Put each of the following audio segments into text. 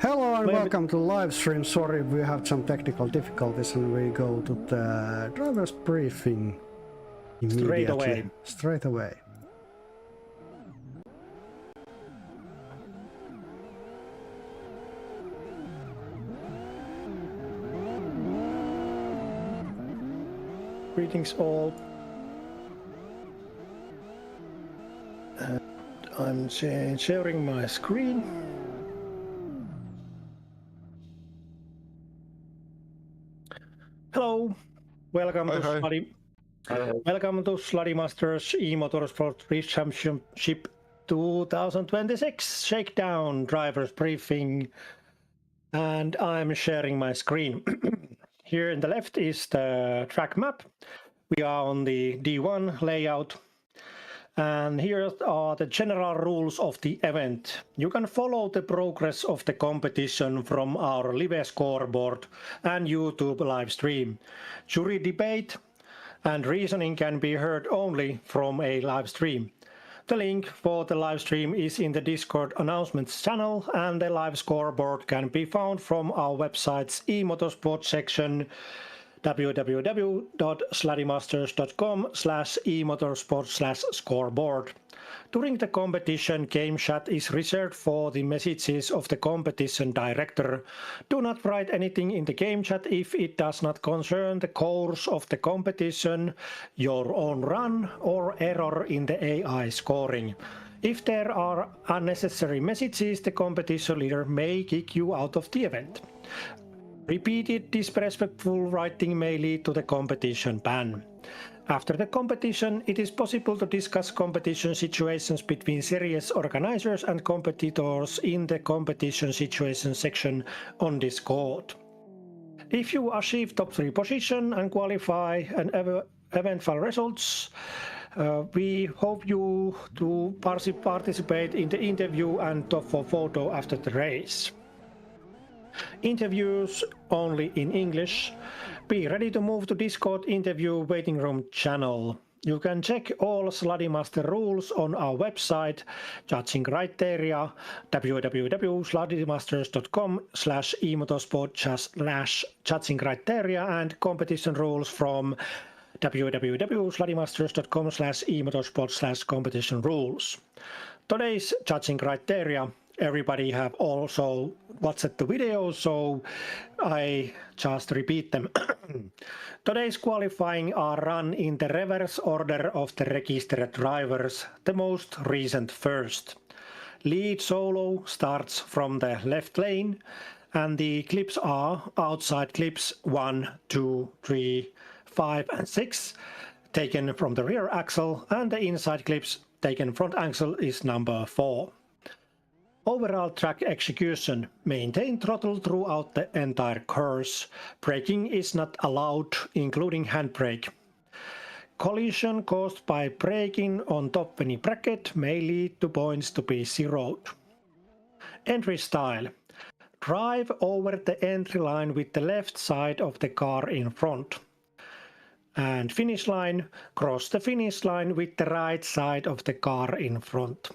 Hello and welcome to live stream. Sorry, we have some technical difficulties and we go to the driver's briefing immediately. Straight away. Greetings all. I'm sharing my screen. Hello, welcome to SLADI. Welcome to SLADI Masters eMotorsport Race Championship 2026 Shakedown drivers briefing, and I'm sharing my screen. Here in the left is the track map. We are on the D1 layout. And here are the general rules of the event. You can follow the progress of the competition from our live scoreboard and YouTube live stream. Jury debate and reasoning can be heard only from a live stream. The link for the live stream is in the Discord announcements channel, and the live scoreboard can be found from our website's eMotorsport section www.sladimasters.com/emotorsport/scoreboard. During the competition, game chat is reserved for the messages of the competition director. Do not write anything in the game chat if it does not concern the course of the competition, your own run, or error in the AI scoring. If there are unnecessary messages, the competition leader may kick you out of the event. Repeated disrespectful writing may lead to the competition ban. After the competition, it is possible to discuss competition situations between series organizers and competitors in the competition situation section on Discord. If you achieve top 3 position and qualify and eventual results, we hope you to participate in the interview and top 4 photo after the race. Interviews only in English. Be ready to move to Discord interview waiting room channel. You can check all SLADI Master rules on our website, judging criteria, www.sladimasters.com/eMotorsport/judging criteria, and competition rules from www.sladimasters.com/eMotorsport/competition rules. Today's judging criteria. Everybody have also watched the video, so I just repeat them. Today's qualifying are run in the reverse order of the registered drivers, the most recent first. Lead solo starts from the left lane, and the clips are outside clips 1, 2, 3, 5 and 6, taken from the rear axle, and the inside clips taken front axle is number 4. Overall track execution. Maintain throttle throughout the entire course. Braking is not allowed, including handbrake. Collision caused by braking on top penny bracket may lead to points to be zeroed. Entry style. Drive over the entry line with the left side of the car in front. And finish line. Cross the finish line with the right side of the car in front.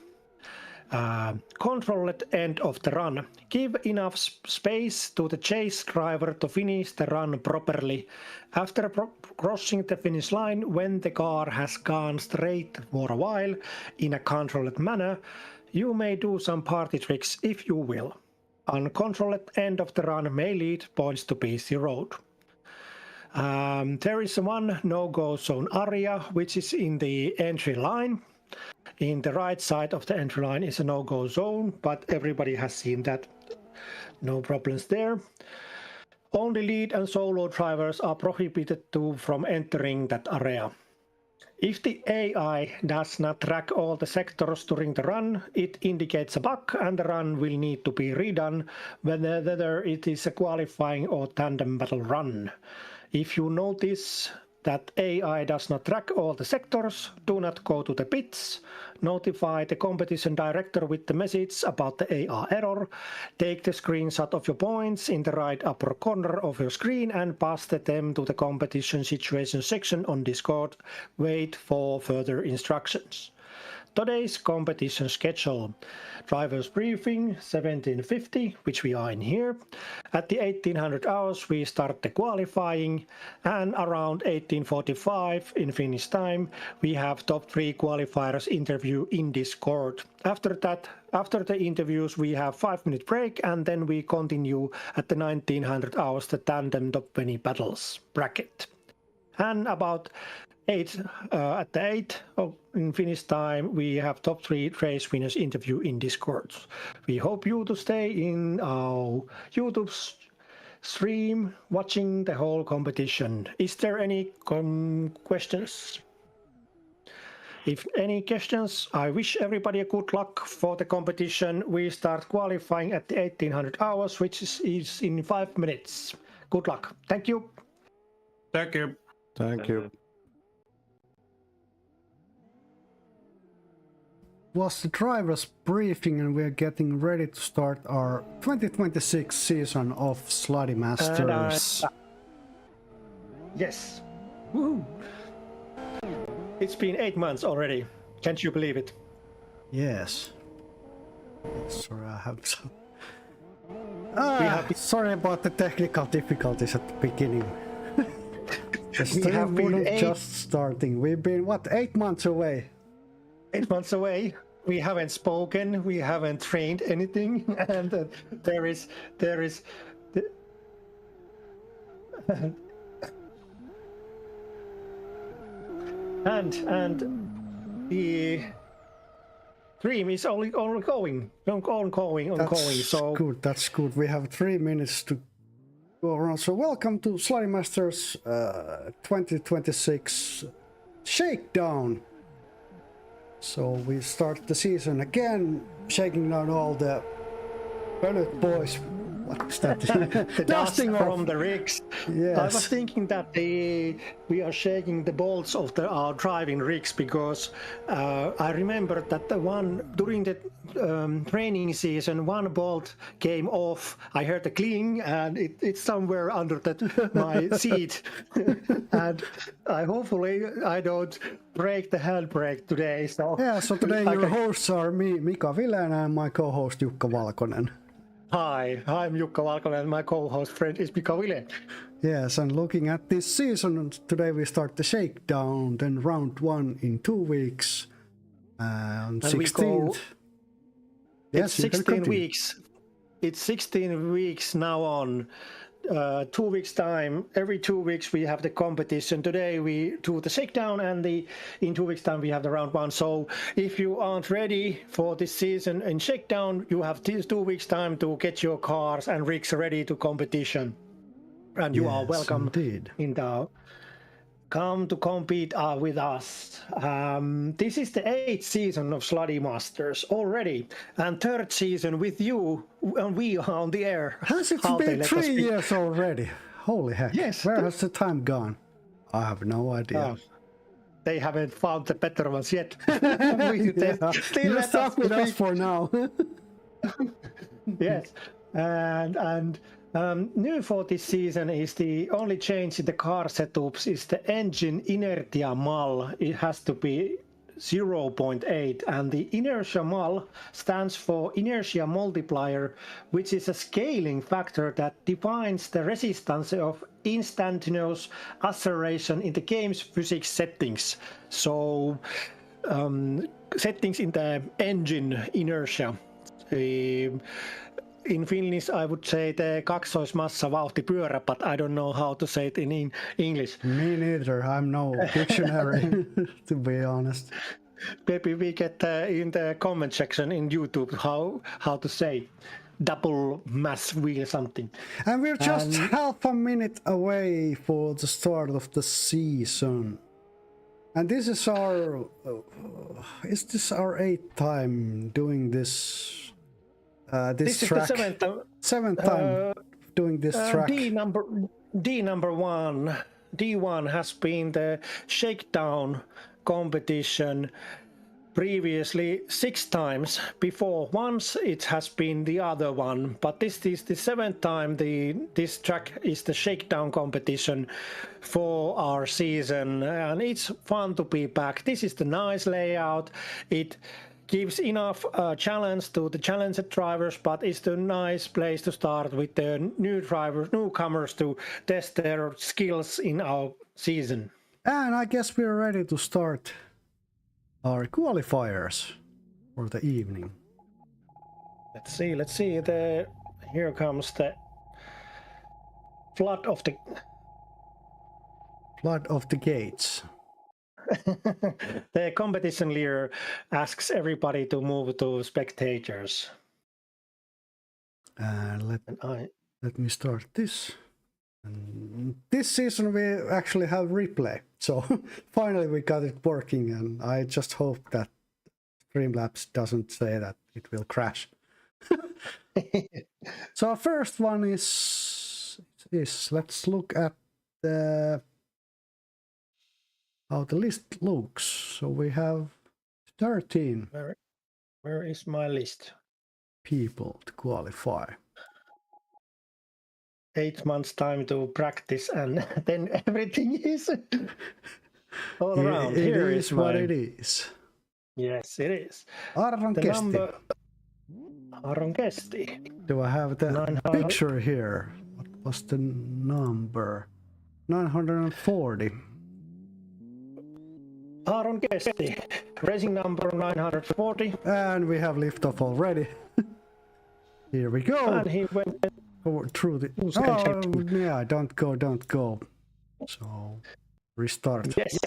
Controlled end of the run. Give enough space to the chase driver to finish the run properly. After crossing the finish line, when the car has gone straight for a while in a controlled manner, you may do some party tricks if you will. Uncontrolled end of the run may lead points to be zeroed. There is one no-go zone area which is in the entry line. In the right side of the entry line is a no-go zone, but everybody has seen that. No problems there. Only lead and solo drivers are prohibited from entering that area. If the AI does not track all the sectors during the run, it indicates a bug and the run will need to be redone, whether it is a qualifying or tandem battle run. If you notice that AI does not track all the sectors, do not go to the pits, notify the competition director with the message about the AI error, take the screenshot of your points in the right upper corner of your screen and pass them to the competition situation section on Discord. Wait for further instructions. today's competition schedule. Drivers briefing 17:50, which we are in here. At the 1800 hours we start the qualifying, and around 18:45 in Finnish time we have top 3 qualifiers interview in Discord. After that, after the interviews we have 5-minute break, and then we continue at the 1900 hours the tandem top 20 battles bracket. And about 8 at the 8 in Finnish time we have top 3 race winners interview in Discord. We hope you to stay in our YouTube stream watching the whole competition. Is there any questions? If any questions, I wish everybody a good luck for the competition. We start qualifying at the 1800 hours, which is in 5 minutes. Good luck. Thank you. Thank you. Thank you. Was the driver's briefing, and we're getting ready to start our 2026 season of SLADI Masters. Yes. Woohoo. It's been 8 months already. Can't you believe it? Yes. Sorry, I have some. Sorry about the technical difficulties at the beginning. The stream wouldn't just starting. We've been, what, 8 months away? 8 months away. We haven't spoken. We haven't trained anything, and there is and the stream is only going. So good. That's good. We have 3 minutes to go around. So welcome to SLADI Masters 2026 Shakedown. So we start the season again, shaking down all the pellet boys. What is that? The dust from the rigs. Yes. I was thinking that we are shaking the bolts of our driving rigs, because I remember that the one during the training season, one bolt came off. I heard the cling, and it's somewhere under my seat. And hopefully I don't break the handbrake today. So yeah. So today your hosts are me, Mika Vilen, and my co-host Jukka Valkonen. Hi, I'm Jukka Valkonen, and my co-host friend is Mika Vilen. Yes, and looking at this season, today we start the Shakedown, then round 1 in 2 weeks, on 16th. It's 16 weeks. It's 16 weeks now on. 2 weeks time. Every 2 weeks we have the competition. Today we do the Shakedown, and in 2 weeks time we have the round 1. So if you aren't ready for this season in Shakedown, you have these 2 weeks time to get your cars and rigs ready to competition. And you are welcome indeed. Come to compete with us. This is the 8th season of SLADI Masters already, and 3rd season with you, and we are on the air. Has it been 3 years already? Holy heck. Yes. Where has the time gone? I have no idea. They haven't found the better ones yet. You're stuck with us for now. Yes. And new for this season is the only change in the car setups is the engine inertia mul. It has to be 0.8, and the inertia mul stands for inertia multiplier, which is a scaling factor that defines the resistance of instantaneous acceleration in the game's physics settings. So settings in the engine inertia. In Finnish, I would say the kaksoismassavauhtipyörä, but I don't know how to say it in English. Me neither. I'm no dictionary, to be honest. Maybe we get in the comment section in YouTube how to say double mass wheel something. And we're just half a minute away for the start of the season. And this is our... is this our 8th time doing this... this track. Is the 7th time doing this track. D1 has been the Shakedown competition previously 6 times. Before once it has been the other one, but this is the 7th time this track is the Shakedown competition for our season, and it's fun to be back. This is the nice layout. It gives enough challenge to the challenger drivers, but it's a nice place to start with the newcomers to test their skills in our season. And I guess we're ready to start our qualifiers for the evening. Let's see. Here comes the flood of the gates. The competition leader asks everybody to move to spectators. Let me start this. And this season we actually have replay, so finally we got it working, and I just hope that Streamlabs doesn't say that it will crash. So our first one is let's look at how the list looks. So we have 13. Where is my list? People to qualify. 8 months time to practice, and then everything is all around. Here is what it is. Yes, it is. Aaron Kesti. Aaron Kesti. Do I have the picture here? What was the number? 940. Aaron Kesti, racing number 940. And we have liftoff already. Here we go. And he went through the... yeah, don't go. So, restart. Yes.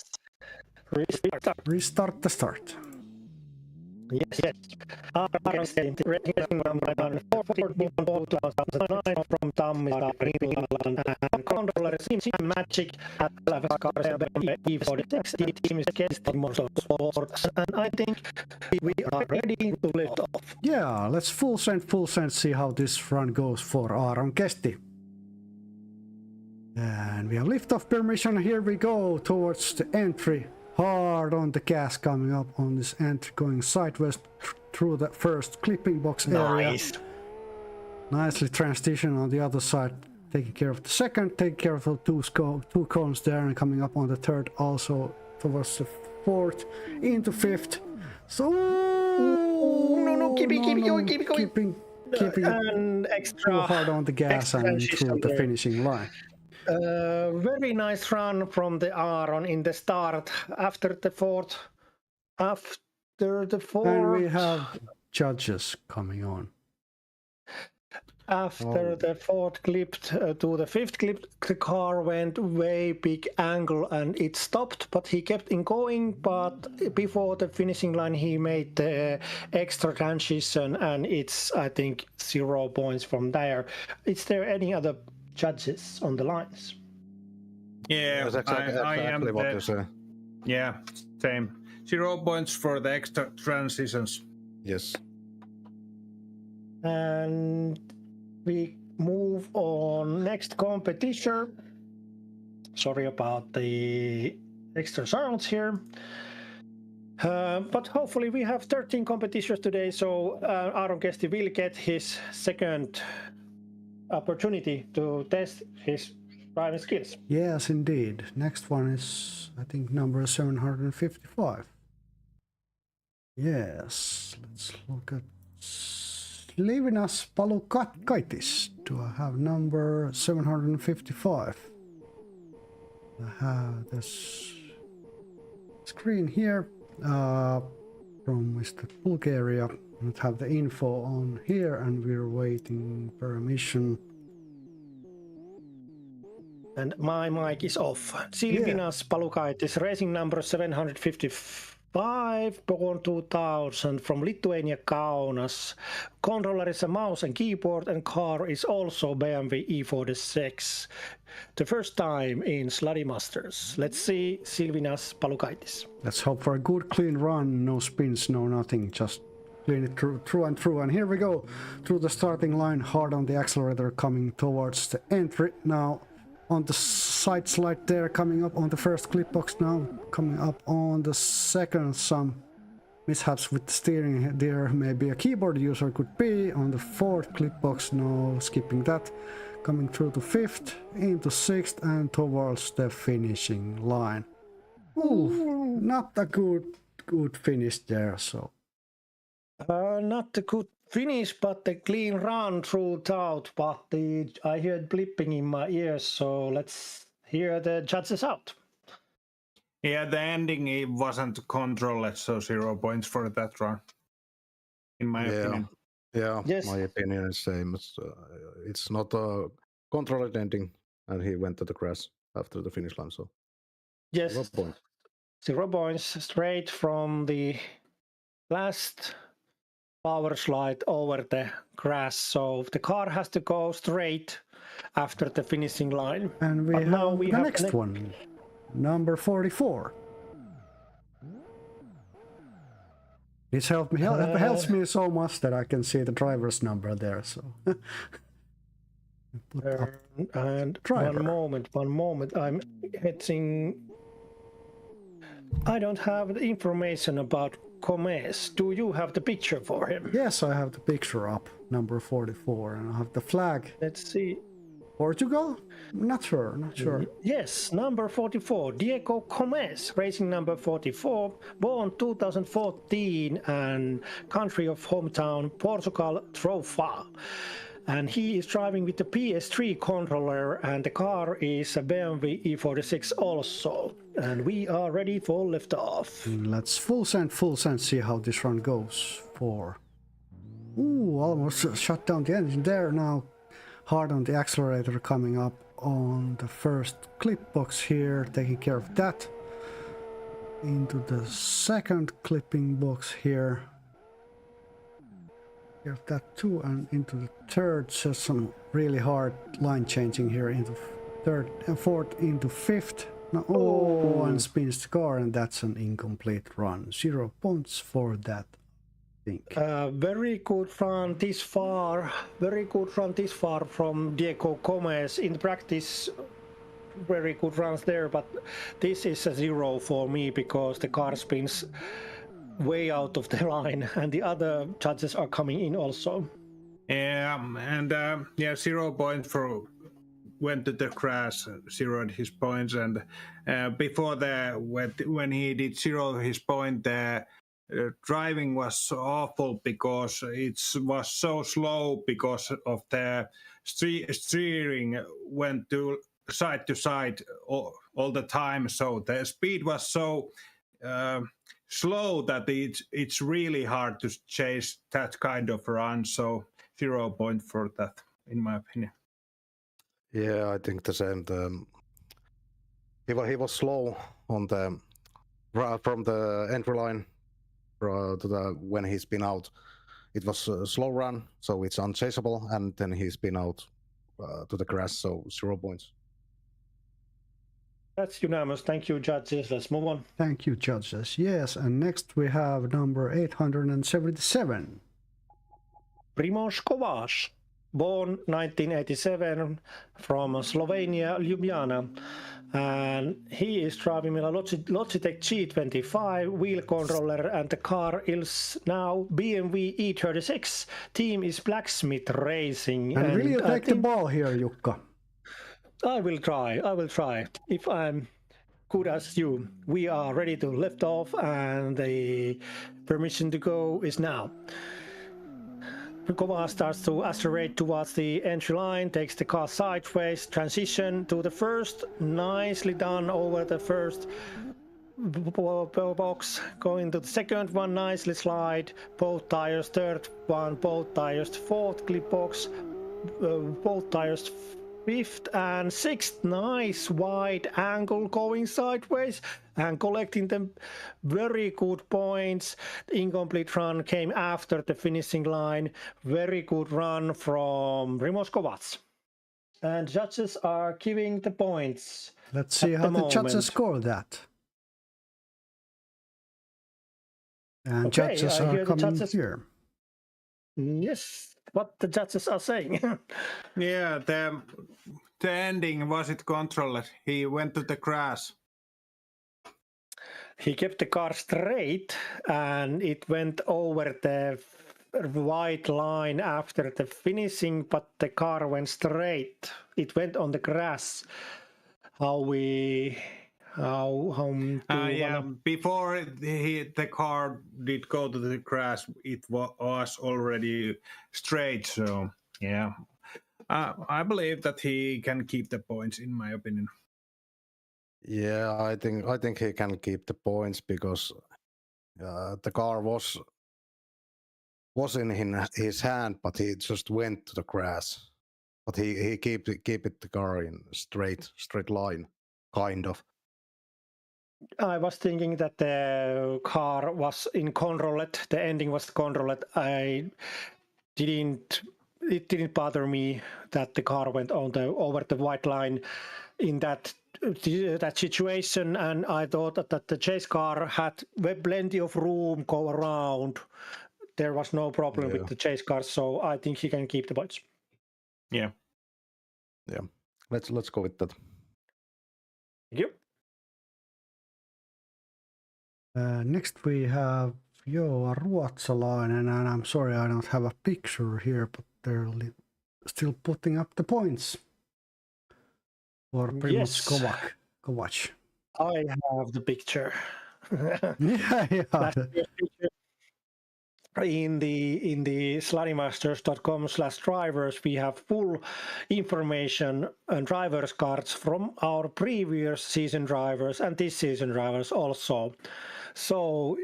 Restart the start. Yes. Aaron Kesti, racing number 940, from Tammista, Finland, and controller is Magic at Cars E46. Team is Kesti Motorsports, and I think we are ready to lift off. Yeah, let's full send, see how this run goes for Aaron Kesti. And we have liftoff permission. Here we go towards the entry. Hard on the gas coming up on this entry, going sideways through the first clipping box area. Nice. Nicely transition on the other side, taking care of the second, taking care of the two cones there, and coming up on the third, also towards the fourth, into fifth. So keep it going. Keeping and extra hard on the gas and through the finishing line. Very nice run from the Aaron in the start. After the fourth, and we have judges coming on. After the fourth clip to the fifth clip, the car went way big angle and it stopped, but he kept in going. But before the finishing line, he made the extra transition, and it's, I think, 0 points from there. Is there any other judges on the lines? Yeah, that's exactly I am what you say. Yeah, same. 0 points for the extra transitions. Yes. And we move on next competition. Sorry about the extra sounds here. But hopefully we have 13 competitions today, so Aaron Kesti will get his second opportunity to test his driving skills. Yes, indeed. Next one is, I think, number 755. Yes, let's look at Livinas Palukaitis. Do I have number 755? I have this screen here from Mr. Bulgaria. I have the info on here, and we're waiting permission. And my mic is off. Silvinas Palukaitis, racing number 755, born 2000, from Lithuania, Kaunas. Controller is a mouse and keyboard, and car is also BMW E46. The first time in SLADI Masters. Let's see Silvinas Palukaitis. Let's hope for a good clean run, no spins, no nothing, just clean it through and through. And here we go, through the starting line, hard on the accelerator, coming towards the entry now. On the side slide there, coming up on the first clip box now, coming up on the second some mishaps with the steering there. Maybe a keyboard user could be on the 4th clip box. No, skipping that. Coming through to 5th, into 6th, and towards the finishing line. Ooh, not a good finish there. So Not a good finish, but a clean run throughout. But I heard blipping in my ears, so let's hear the judges out. Yeah, the ending it wasn't controlled, so 0 points for that run, in my opinion. Yeah, Yes. my opinion is same. It's not a controlled ending, and he went to the grass after the finish line. So Yes, 0 points. 0 points straight from the last power slide over the grass. So the car has to go straight after the finishing line. and But now we the have next one, number 44. This helps me so much that I can see the driver's number there. So put up And driver. one moment. I'm hitting. I don't have the information about Gomez. Do you have the picture for him? Yes, I have the picture up, number 44, and I have the flag. Let's see. Portugal? Not sure. Yes, number 44, Diego Gomez, racing number 44, born 2014 and country of hometown Portugal, Trofa. And he is driving with the PS3 controller, and the car is a BMW E46 also. And we are ready for liftoff. Let's full send, see how this run goes. Ooh, almost shut down the engine there now. Hard on the accelerator, coming up on the first clip box here, taking care of that. Into the second clipping box here. Care of that too, and into the third, just some really hard line changing here into third and fourth, into fifth. Now, and spins the car, and that's an incomplete run. 0 points for that. Very good run this far. From Diego Gomez. In practice, very good runs there, but this is a 0 for me because the car spins way out of the line, and the other judges are coming in also. Yeah, and 0 points for went to the crash, zeroed his points, and before when he did zero his point, driving was awful because it was so slow because of the steering went to side all the time. So the speed was so slow that it's really hard to chase that kind of run. So 0 point for that, in my opinion. Yeah, I think the same. He was slow on the from the entry line to when he's been out. It was a slow run, so it's unchaseable, and then he's been out to the grass, so 0 points. That's unanimous. Thank you, judges. Let's move on. Thank you, judges. Yes, and next we have number 877. Primož Kováč, born 1987 from Slovenia, Ljubljana. And he is driving a Logitech G25 wheel controller, and the car is now BMW E36. Team is Blacksmith Racing. And will you take the ball here, Jukka? I will try. If I'm good as you. We are ready to lift off, and the permission to go is now. Kováč starts to accelerate towards the entry line, takes the car sideways, transition to the first, nicely done over the first box, going to the second one, nicely slide, both tires, third one, both tires, fourth clip box, both tires, fifth and sixth, nice wide angle going sideways and collecting them very good points. The incomplete run came after the finishing line. Very good run from Primož Kováč. And judges are giving the points. Let's see how the judges score that. And okay, judges are coming here. Yes, what the judges are saying. Yeah, the ending, was it controlled? He went to the grass. he kept the car straight, and it went over the white line after the finishing, but the car went straight. It went on the grass. How do you before the car did go to the grass, it was already straight. So yeah, I believe that he can keep the points, in my opinion. Yeah, I think he can keep the points because the car was in his hand, but he just went to the grass. But he keep the car in straight line, kind of. I was thinking that the car was in controlled. The ending was controlled. It didn't bother me that the car went over the white line in that situation, and I thought that the chase car had plenty of room go around. There was no problem with the chase car, so I think he can keep the points. Yeah. Let's go with that. Thank you. Next we have Ruotsalainen, and I'm sorry I don't have a picture here, but they're still putting up the points for Primoz Kovac. I have the picture. Yeah. In the sladimasters.com/drivers, we have full information and drivers cards from our previous season drivers and this season drivers also. So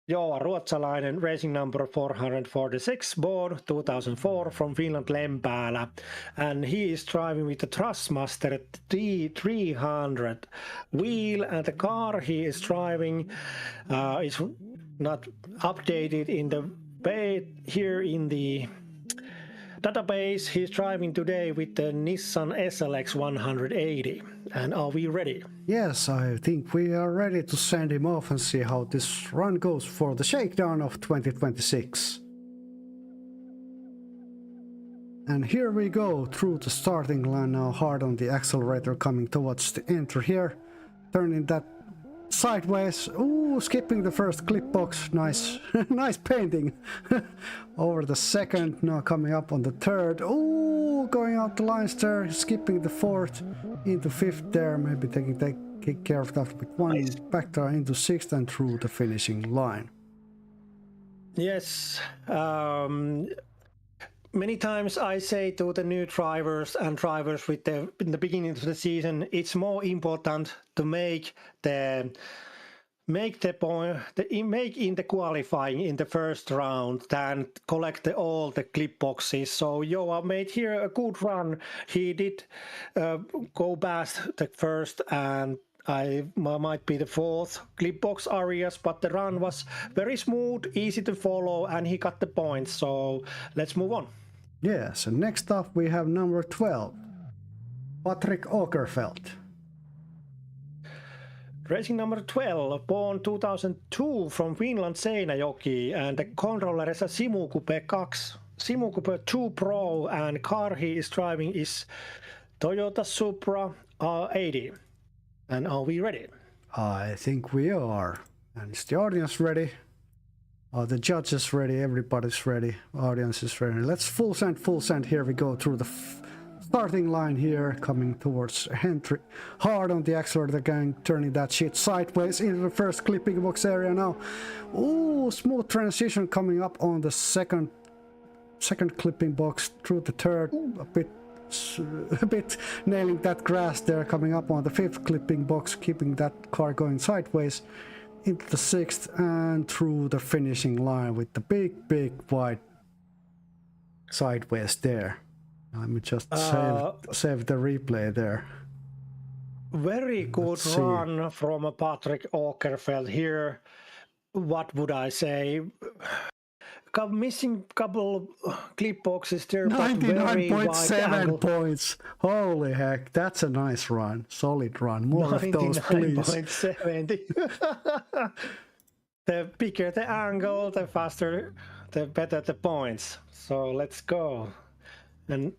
Joa Ruotsalainen, racing number 446, born 2004 from Finland, Lempäälä, and he is driving with the Thrustmaster T300 wheel, and the car he is driving is not updated in the here in the database. He's driving today with the Nissan SLX 180. And are we ready? Yes, I think we are ready to send him off and see how this run goes for the Shakedown of 2026. And here we go through the starting line now, hard on the accelerator, coming towards the entry here, turning that sideways. Ooh, skipping the first clip box. Nice nice painting. Over the second, now coming up on the third. Ooh, going out the lines there, skipping the fourth into fifth there, maybe take care of that with one. Nice. Back there into sixth and through the finishing line. Yes. Many times I say to the new drivers and drivers in the beginning of the season, it's more important to make in the qualifying in the first round than collect all the clip boxes. So Joa made here a good run. He did go past the first and I might be the fourth clip box areas, but the run was very smooth, easy to follow, and he got the points. So let's move on. Yes, and next up we have number 12, Patrick Åkerfeldt. Racing number 12, born 2002 from Finland, Seinäjoki, and the controller is a Simu Coupe 2 Pro, and car he is driving is Toyota Supra R80. And are we ready? I think we are. And is the audience ready? Are the judges ready? Everybody's ready. Audience is ready. Let's full send. Here we go through the starting line here, coming towards entry. Hard on the accelerator again, turning that shit sideways into the first clipping box area now. Ooh, smooth transition coming up on the second clipping box through the third. A bit nailing that grass there, coming up on the fifth clipping box, keeping that car going sideways into the sixth and through the finishing line with the big wide sideways there. Let me just save the replay there. Very good run from Patrick Åkerfeldt here. What would I say? Missing couple clip boxes there. 99.7 points. Holy heck, that's a nice run. Solid run. More of those, please. 99.70. The bigger the angle, the faster, the better the points. So let's go. And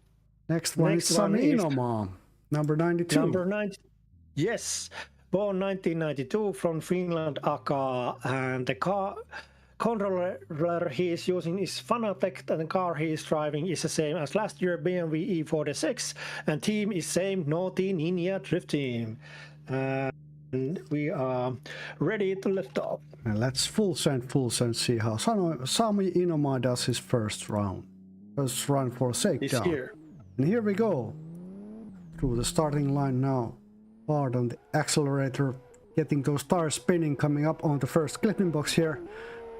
next one is Sami Inomaa, number 92. Number 90. Yes. born 1992 from Finland, Aka, and the car controller he is using is Fanatec, and the car he is driving is the same as last year BMW E46, and team is same Naughty Ninja Drift Team. And we are ready to lift off. And let's full send, see how Sami Inoma does his first run for Shakedown. Here. And here we go. Through the starting line now. Hard on the accelerator, getting those tires spinning, coming up on the first clipping box here.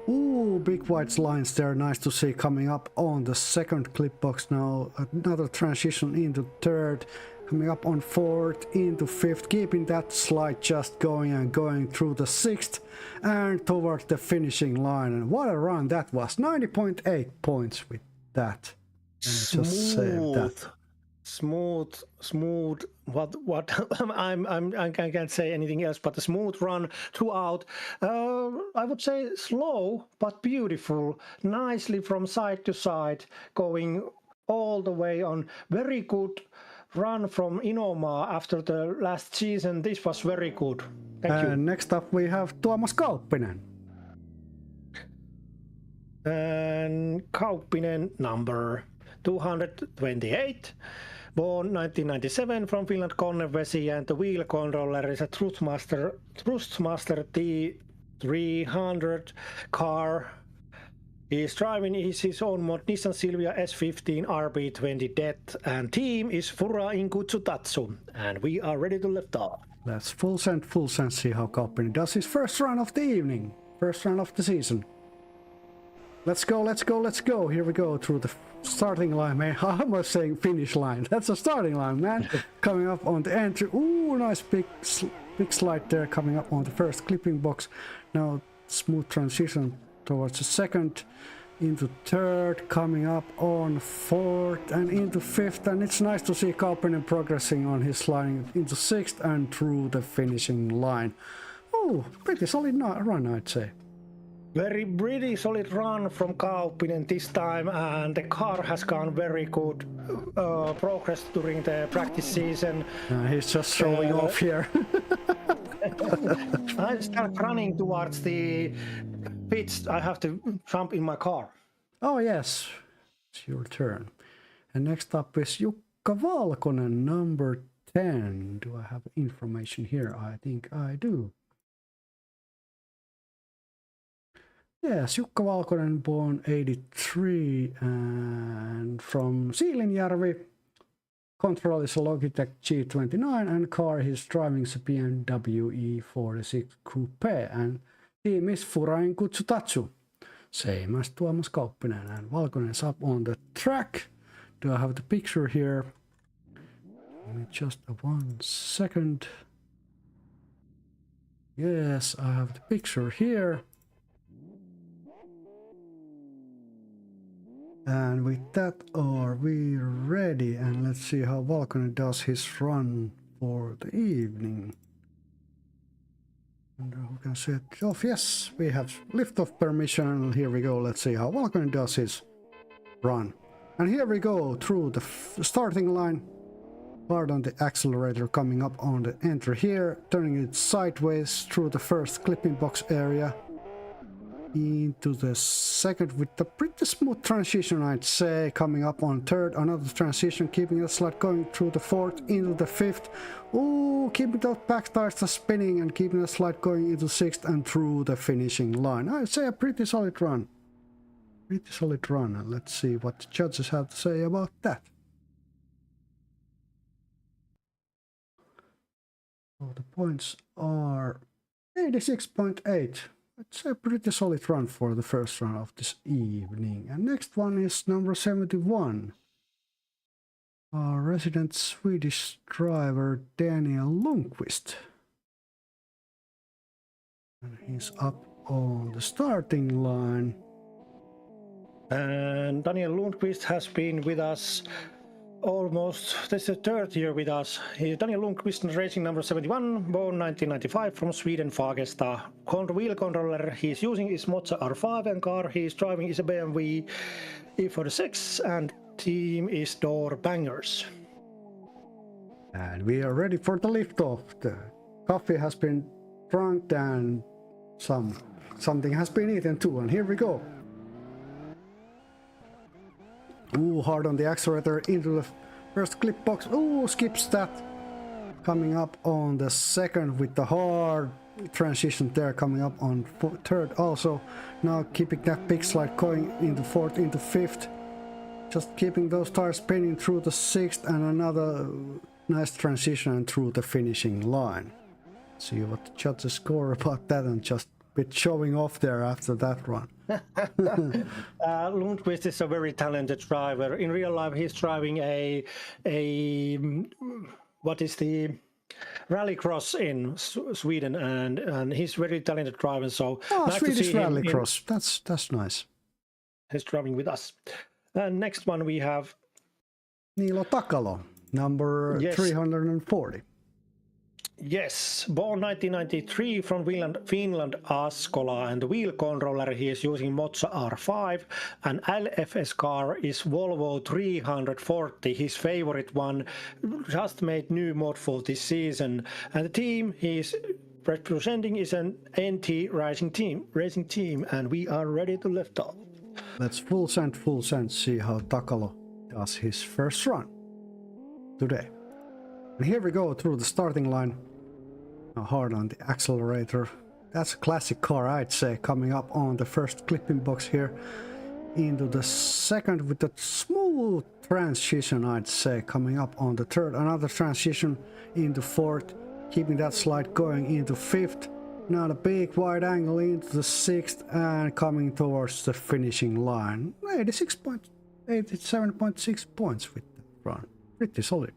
Ooh, big white lines there, nice to see coming up on the second clip box now. Another transition into third, coming up on fourth, into fifth, keeping that slide just going and going through the sixth and towards the finishing line. And what a run that was, 90.8 points with that. And just save that. Smooth. What? I can't say anything else but a smooth run throughout. I would say slow but beautiful, nicely from side to side, going all the way on. Very good run from Inoma after the last season. This was very good. Thank you. Next up we have Tuomas Kauppinen. And Kauppinen number 228. Born 1997 from Finland, Konnevesi, and the wheel controller is a Thrustmaster T300 car. He's driving his own mod Nissan Silvia S15 RB20 Det, and team is Fura in Kutsutatsu, and we are ready to lift off. Let's full send, see how Kauppinen does his first run of the evening, first run of the season. Let's go. Here we go through the starting line, man. I almost saying finish line. That's a starting line, man. Coming up on the entry. Ooh, nice big slide there coming up on the first clipping box. Now smooth transition towards the second, into third, coming up on fourth and into fifth. And it's nice to see Kauppinen progressing on his line into sixth and through the finishing line. Oh, pretty solid run, I'd say. Pretty solid run from Kauppinen this time, and the car has gone very good progress during the practice season. He's just showing off here. I start running towards the pits. I have to jump in my car. Oh yes, it's your turn. And next up is Jukka Valkonen, number 10. Do I have information here? I think I do. Yes, Jukka Valkonen, born 83 and from Siilinjärvi. Control is a Logitech G29 and car he's driving is a BMW E46 Coupe, and team is Fura Kutsutatsu. Same as Tuomas Kauppinen, and Valkonen is up on the track. Do I have the picture here? Give me just 1 second. Yes, I have the picture here. And with that, are we ready? And let's see how Valkonen does his run for the evening. And who can set it off? Yes, we have lift-off permission. Here we go. Let's see how Valkonen does his run. And here we go through the starting line. Hard on the accelerator, coming up on the entry here, turning it sideways through the first clipping box area. Into the second with a pretty smooth transition, I'd say, coming up on third, another transition, keeping the slide going through the fourth, into the fifth. Ooh, keeping those back tires spinning and keeping the slide going into sixth and through the finishing line. I'd say a pretty solid run. And let's see what the judges have to say about that. So the points are 86.8. It's a pretty solid run for the first run of this evening. And next one is number 71. Our resident Swedish driver Daniel Lundqvist. And he's up on the starting line. And Daniel Lundqvist has been with us almost, this is the third year with us. Daniel Lundqvist, racing number 71, born 1995 from Sweden, Fagersta. Wheel controller he's using is Mozza R5, and car he's driving is a BMW E46, and team is Door Bangers. And we are ready for the liftoff. The coffee has been drunk and something has been eaten too. And here we go. Ooh, hard on the accelerator into the first clip box. Ooh, skips that. Coming up on the second with the hard transition there. Coming up on third also. Now keeping that big slide going into fourth, into fifth. Just keeping those tires spinning through the sixth and another nice transition through the finishing line. See what the judges score about that and just a bit showing off there after that run. Lundqvist is a very talented driver. In real life, he's driving a what is the rallycross in Sweden, and he's very talented driver. So nice Swedish rallycross. That's nice. He's driving with us. And next one we have Niilo Takalo, number 340. Yes, born 1993 from Finland, Askola, and the wheel controller he is using Moza R5, and LFS car is Volvo 340, his favorite one, just made new mod for this season, and the team he is representing is an NT racing team, and we are ready to lift off. Let's full send see how Takalo does his first run today. And here we go through the starting line. Now hard on the accelerator. That's a classic car, I'd say, coming up on the first clipping box here. Into the second with the smooth transition, I'd say, coming up on the third. Another transition into fourth, keeping that slide going into fifth. Now the big wide angle into the sixth and coming towards the finishing line. 87.6 points with that run. Pretty solid.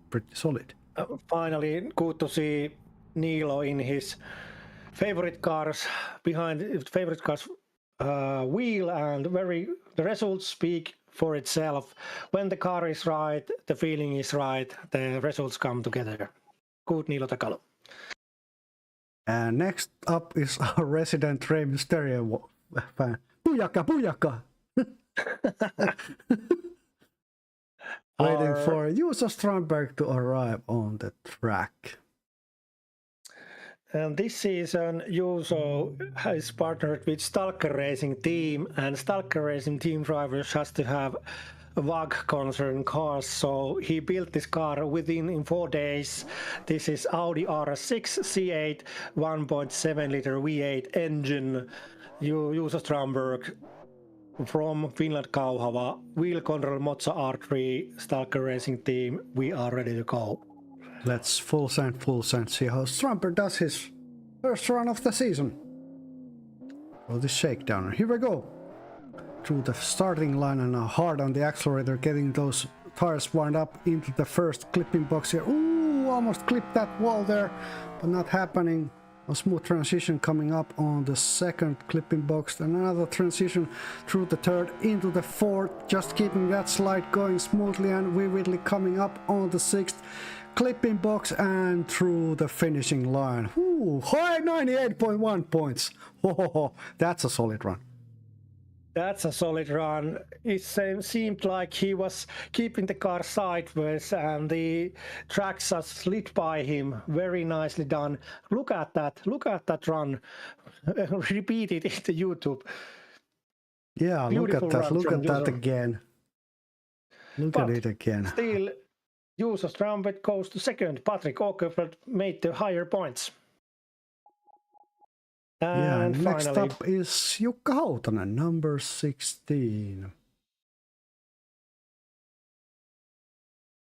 Finally, good to see Niilo in his favorite cars behind favorite cars wheel, and the results speak for itself. When the car is right, the feeling is right, the results come together. Good Niilo Takalo. And next up is our resident Rey Mysterio fan. Booyaka! Waiting for Juuso Strandberg to arrive on the track. And this season, Juuso is partnered with Stalker Racing Team, and Stalker Racing Team drivers has to have WAG concern cars, so he built this car in 4 days. This is Audi R6 C8 1.7 liter V8 engine. Juuso Strandberg from Finland, Kauhava, wheel control Moza R3, Stalker Racing Team. We are ready to go. Let's full send, see how Strandberg does his first run of the season. For this shakedown. Here we go. Through the starting line and hard on the accelerator, getting those tires wound up into the first clipping box here. Ooh, almost clipped that wall there, but not happening. A smooth transition coming up on the second clipping box, and another transition through the third into the fourth, just keeping that slide going smoothly and vividly coming up on the sixth clipping box and through the finishing line. Ooh, high 98.1 points. Oh, that's a solid run. That's a solid run. It seemed like he was keeping the car sideways and the tracks just slid by him. Very nicely done. Look at that run. Repeat it into YouTube. Yeah, Beautiful look at that again. Look at it again. Still, Juuso Strandberg goes to second. Patrick Åkerfeldt made the higher points. And next finally, up is Jukka Hautanen, number 16.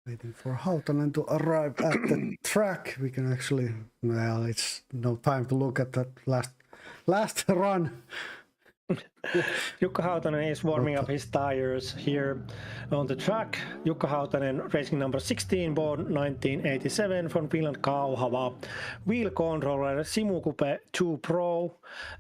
Waiting for Hautanen to arrive at the track. We can actually, well, it's no time to look at that last run. Jukka Hautanen is warming up his tires here on the track. Jukka Hautanen, racing number 16, born 1987 from Finland, Kauhava. Wheel controller Simukupe 2 Pro.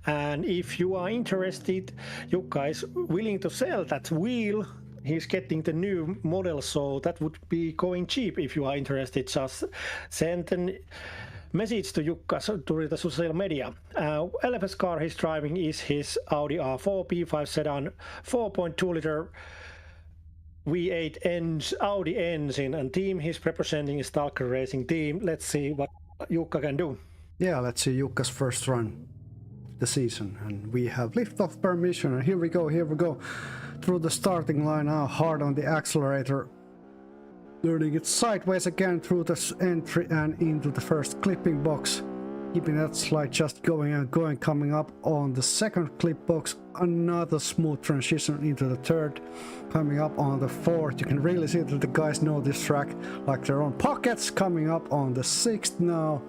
And if you are interested, Jukka is willing to sell that wheel. He's getting the new model, so that would be going cheap. If you are interested, just send an message to Jukka through the social media. LFS car he's driving is his Audi R4 P5 sedan 4.2 liter V8 Audi engine, and team he's representing is Stalker Racing Team. Let's see what Jukka can do. Yeah, let's see Jukka's first run of the season. And we have liftoff permission. And here we go. Through the starting line now, hard on the accelerator. Turning it sideways again through this entry and into the first clipping box. Keeping that slide just going and going, coming up on the second clip box. Another smooth transition into the third. Coming up on the fourth. You can really see that the guys know this track like their own pockets. Coming up on the sixth now.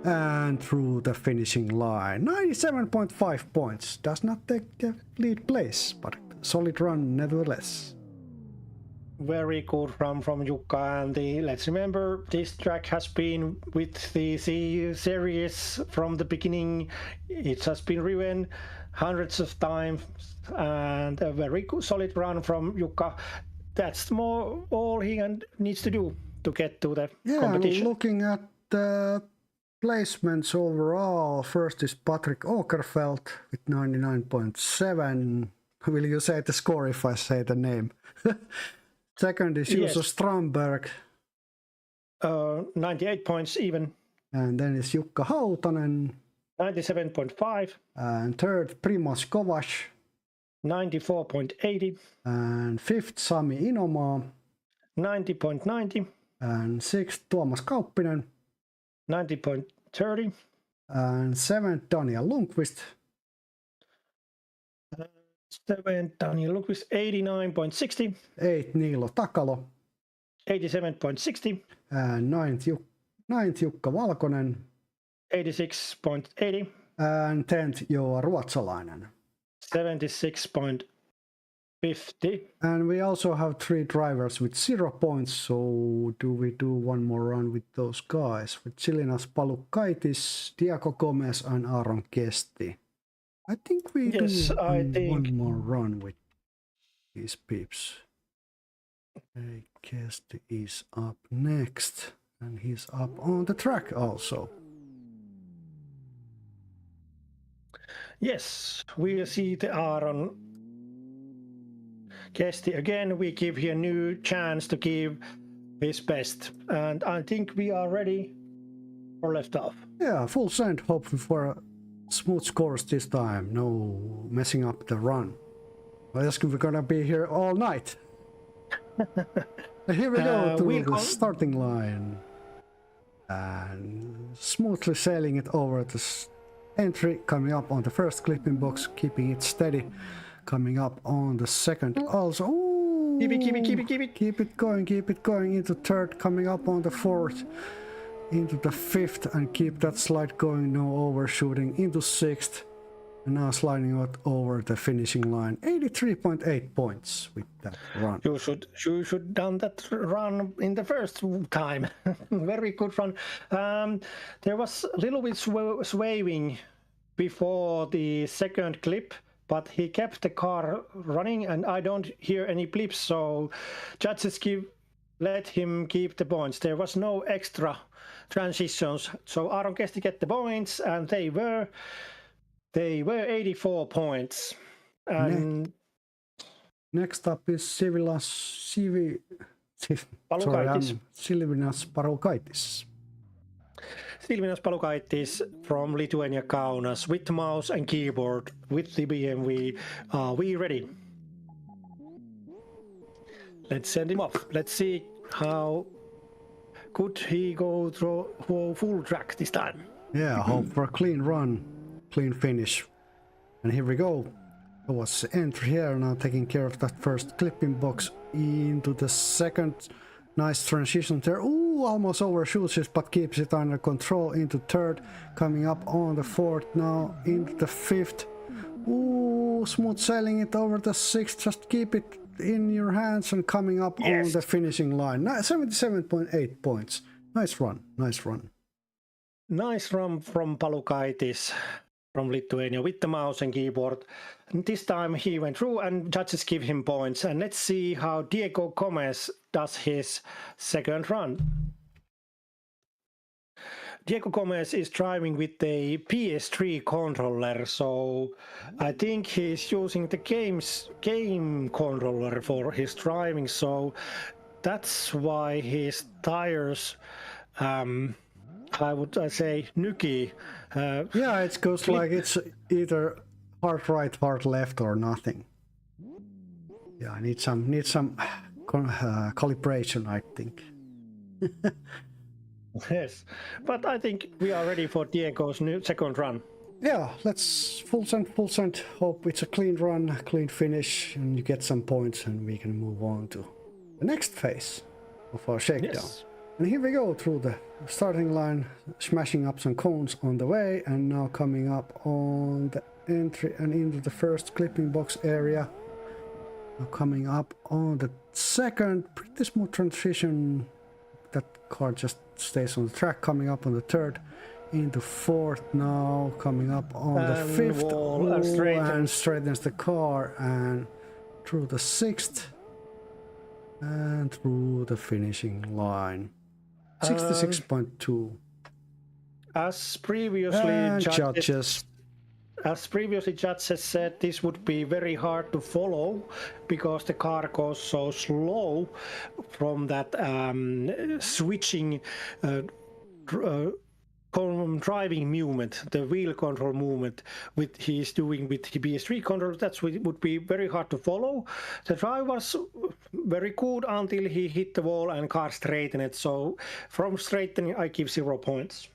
And through the finishing line. 97.5 points. Does not take the lead place, but solid run nevertheless. Very good run from Jukka, and let's remember this track has been with the series from the beginning. It has been driven hundreds of times, and a very good solid run from Jukka. That's more all he needs to do to get to the competition. And looking at the placements overall, first is Patrick Åkerfeldt with 99.7. Will you say the score if I say the name? Second is Juuso Strandberg. 98 points even. And then is Jukka Hautanen. 97.5. And third, Primož Kovač. 94.80. And fifth, Sami Inomaa. 90.90. And sixth, Tuomas Kauppinen. 90.30. And seventh, Daniel Lundqvist. Seventh, Daniel Lundqvist, 89.60. Eighth, Niilo Takalo. 87.60. And ninth, Jukka Valkonen. 86.80. And 10th, Joa Ruotsalainen. 76.50. And we also have 3 drivers with 0 points, so do we do one more run with those guys? With Chilinas Palukaitis, Diego Gomez and Aaron Kesti. I think we do one more run with these peeps. Okay, Kesti is up next, and he's up on the track also. Yes, we'll see the Aaron Kesti again. We give him a new chance to give his best, and I think we are ready for liftoff. Yeah, full send, hoping for smooth scores this time. No messing up the run. Well, we're gonna be here all night. Here we go to the starting line, and smoothly sailing it over the entry, coming up on the first clipping box, keeping it steady, coming up on the second also. Ooh, keep it. Keep it going into third, coming up on the fourth, into the fifth, and keep that slide going, no overshooting, into sixth, and now sliding out over the finishing line. 83.8 points with that run. You should done that run in the first time. Very good run. There was a little bit swaying before the second clip, but he kept the car running, and I don't hear any blips, so judges let him keep the points. There was no extra transitions, so Aaron Kesti get the points, and they were 84 points. And next up is Silvinas Palukaitis. Silvinas Palukaitis from Lithuania Kaunas with mouse and keyboard with the BMW. Are we ready? Let's send him off. Let's see how could he go through full track this time. Yeah, hope for a clean run, clean finish. And here we go. There was entry here, now taking care of that first clipping box into the second. Nice transition there. Ooh, almost overshoots it, but keeps it under control into third. Coming up on the fourth now, into the fifth. Ooh, smooth sailing it over the sixth. Just keep it in your hands and coming up on the finishing line. 77.8 points. Nice run. Nice run from Palukaitis from Lithuania with the mouse and keyboard. And this time he went through and judges give him points. And let's see how Diego Gomez does his second run. Diego Gomez is driving with a PS3 controller, so I think he's using the game controller for his driving, so that's why his tires I would say Nuki. Yeah, it goes Clip. like it's either hard right, hard left, or nothing. Yeah, I need some calibration, I think. Yes, but I think we are ready for Diego's new second run. Yeah, let's full send. Hope it's a clean run, clean finish, and you get some points, and we can move on to the next phase of our shakedown. Yes. And here we go through the starting line, smashing up some cones on the way, and now coming up on the entry and into the first clipping box area. Now coming up on the second, pretty smooth transition. That car just stays on the track. Coming up on the third, into fourth now, coming up on the fifth, wall, and straightens the car, and through the sixth, and through the finishing line. 66.2. As previously Judges. As previously judges said, this would be very hard to follow because the car goes so slow from that switching driving movement, the wheel control movement with he's doing with the PS3 control. That would be very hard to follow. The drive was very good until he hit the wall and car straightened it. So from straightening, I give 0 points.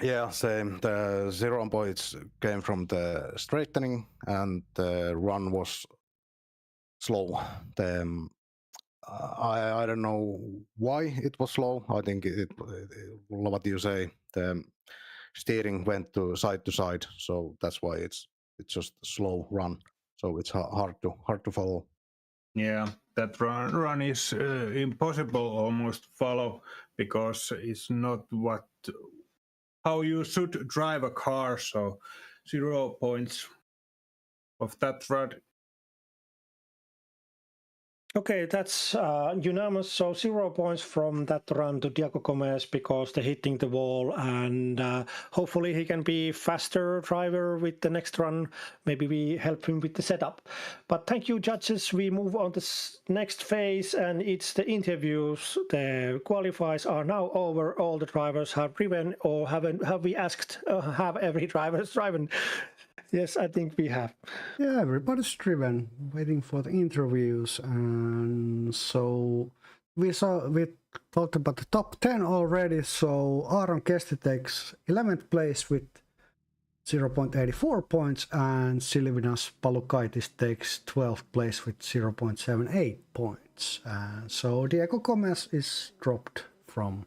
Yeah, same. The 0 points came from the straightening, and the run was slow. I don't know why it was slow. I think what you say, the steering went to side, so that's why it's just a slow run. So it's hard to follow. Yeah, that run is impossible almost follow because it's not how you should drive a car. So 0 points of that run. Okay, that's unanimous. So 0 points from that run to Diego Gomez because they're hitting the wall, and hopefully he can be faster driver with the next run. Maybe we help him with the setup. But thank you, judges. We move on to next phase, and it's the interviews. The qualifiers are now over. All the drivers have driven, or have we asked? Have every driver driven? Yes, I think we have. Yeah, everybody's driven, waiting for the interviews, and so we talked about the top 10 already. So Aaron Kesti takes 11th place with 0.84 points, and Silvinas Palukaitis takes 12th place with 0.78 points. So Diego Gomez is dropped from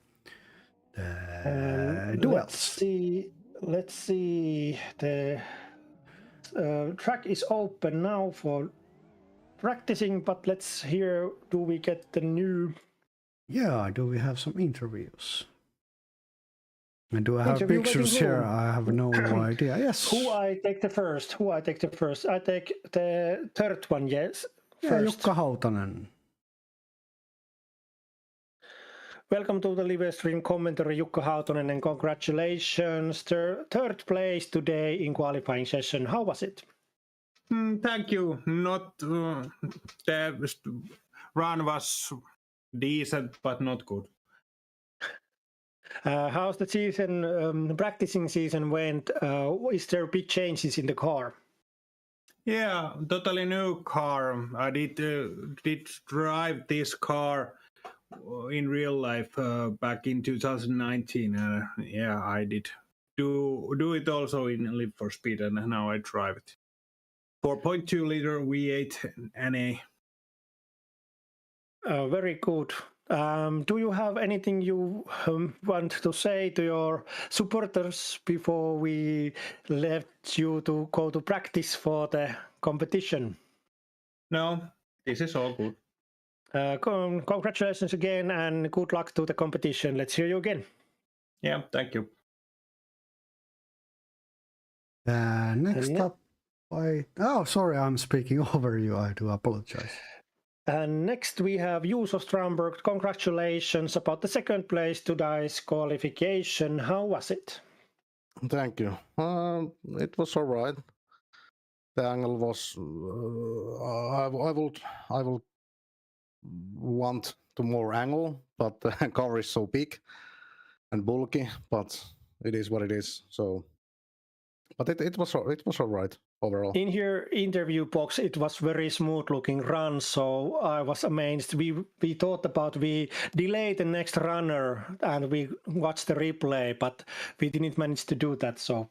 the duels. Let's see. The track is open now for practicing, but let's hear, do we get the new... Yeah, do we have some interviews? And do I have pictures here? I have no idea. Yes. Who I take the first? I take the third one, yes. Yeah, Jukka Hautanen. Welcome to the live stream commentary, Jukka Hautanen, and congratulations. Third place today in qualifying session. How was it? Thank you. Not the run was decent, but not good. How's the season, practicing season went? Is there big changes in the car? Yeah, totally new car. I did drive this car in real life back in 2019. Yeah, I did do it also in Live for Speed, and now I drive it. 4.2 liter V8 NA. Very good. Do you have anything you want to say to your supporters before we let you to go to practice for the competition? No, this is all good. Congratulations again, and good luck to the competition. Let's hear you again. Yeah, thank you. Next up, oh, sorry, I'm speaking over you. I do apologize. And next we have Juuso Strandberg. Congratulations about the second place today's qualification. How was it? Thank you. It was all right. The angle was. I will want to more angle, but the car is so big. bulky, but it is what it is. So, but it was all right overall. In your interview box, it was very smooth looking run, so I was amazed. We thought about we delay the next runner and we watched the replay, but we didn't manage to do that. So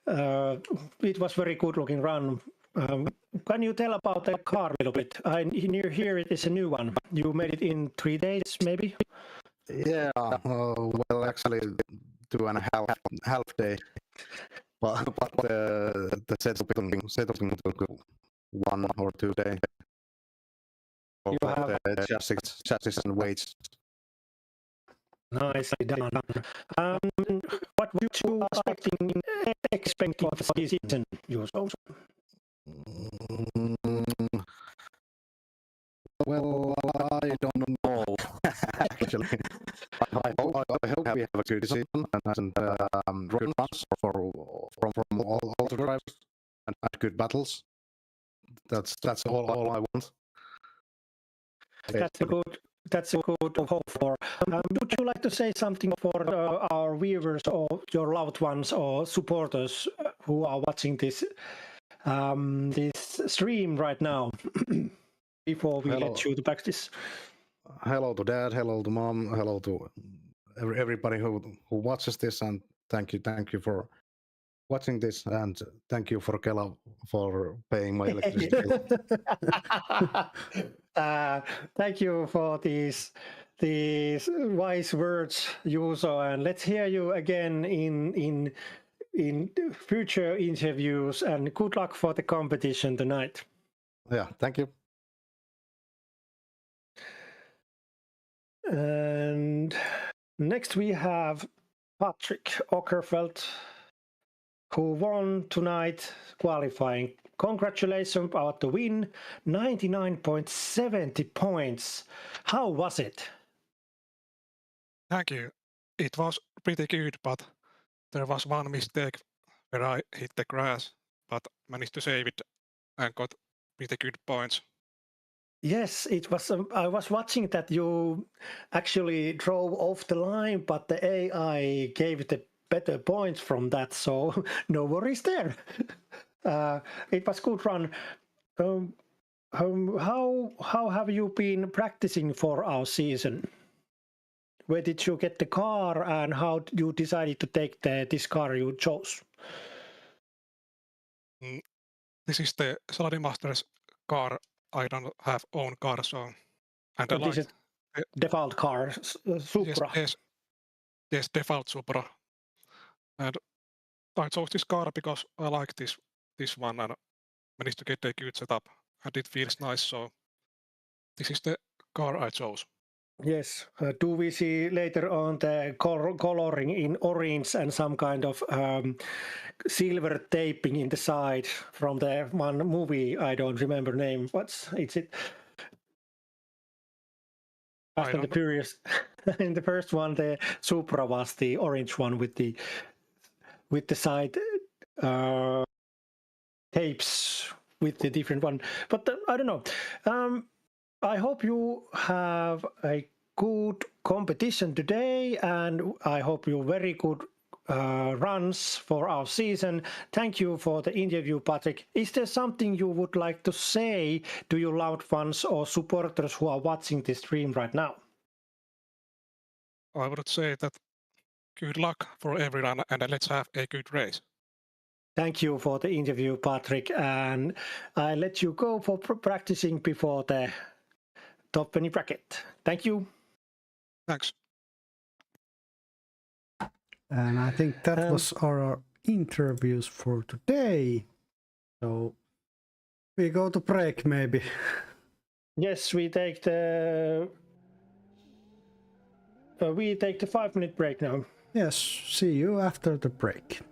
it was very good looking run. Can you tell about the car a little bit? I hear it is a new one. You made it in 3 days, maybe? Yeah, well, actually, 2.5 day. But the setup took 1 or 2 days. You have The chassis and weights. nicely done. What would you expect of the season, Juuso? Well, I don't know actually. I hope we have a good season and good runs from all the drivers and good battles. That's all I want. That's a good hope for. Would you like to say something for our viewers or your loved ones or supporters who are watching this this stream right now before we let you to practice? Hello to dad, hello to mom, hello to everybody who watches this, and thank you for watching this, and thank you for Kela for paying my electricity bill. Thank you for these wise words, Juuso, and let's hear you again in future interviews, and good luck for the competition tonight. Yeah, thank you. And next we have Patrick Ockerfeldt, who won tonight qualifying. Congratulations about the win, 99.70 points. How was it? Thank you. It was pretty good, but there was one mistake where I hit the grass, but managed to save it and got pretty good points. Yes, it was. I was watching that you actually drove off the line, but the AI gave the better points from that, so no worries there. It was good run. How have you been practicing for our season? Where did you get the car, and how you decided to take this car you chose? This is the SLADI Masters car. I don't have own car, so and So this is default car, Supra. Yes, default Supra. And I chose this car because I like this one and managed to get a good setup, and it feels nice. So this is the car I chose. Yes. Do we see later on the coloring in orange and some kind of silver taping in the side from the one movie? I don't remember name. It's it? Fast and the Furious. In the first one, the Supra was the orange one with the side tapes with the different one. But I don't know. I hope you have a good competition today, and I hope you very good runs for our season. Thank you for the interview, Patrick. Is there something you would like to say to your loved ones or supporters who are watching this stream right now? I would say that good luck for everyone, and let's have a good race. Thank you for the interview, Patrick, and I let you go for practicing before the top 20 bracket. Thank you. Thanks. And I think that was our interviews for today. So we go to break maybe. Yes, we take the 5-minute break now. Yes, see you after the break.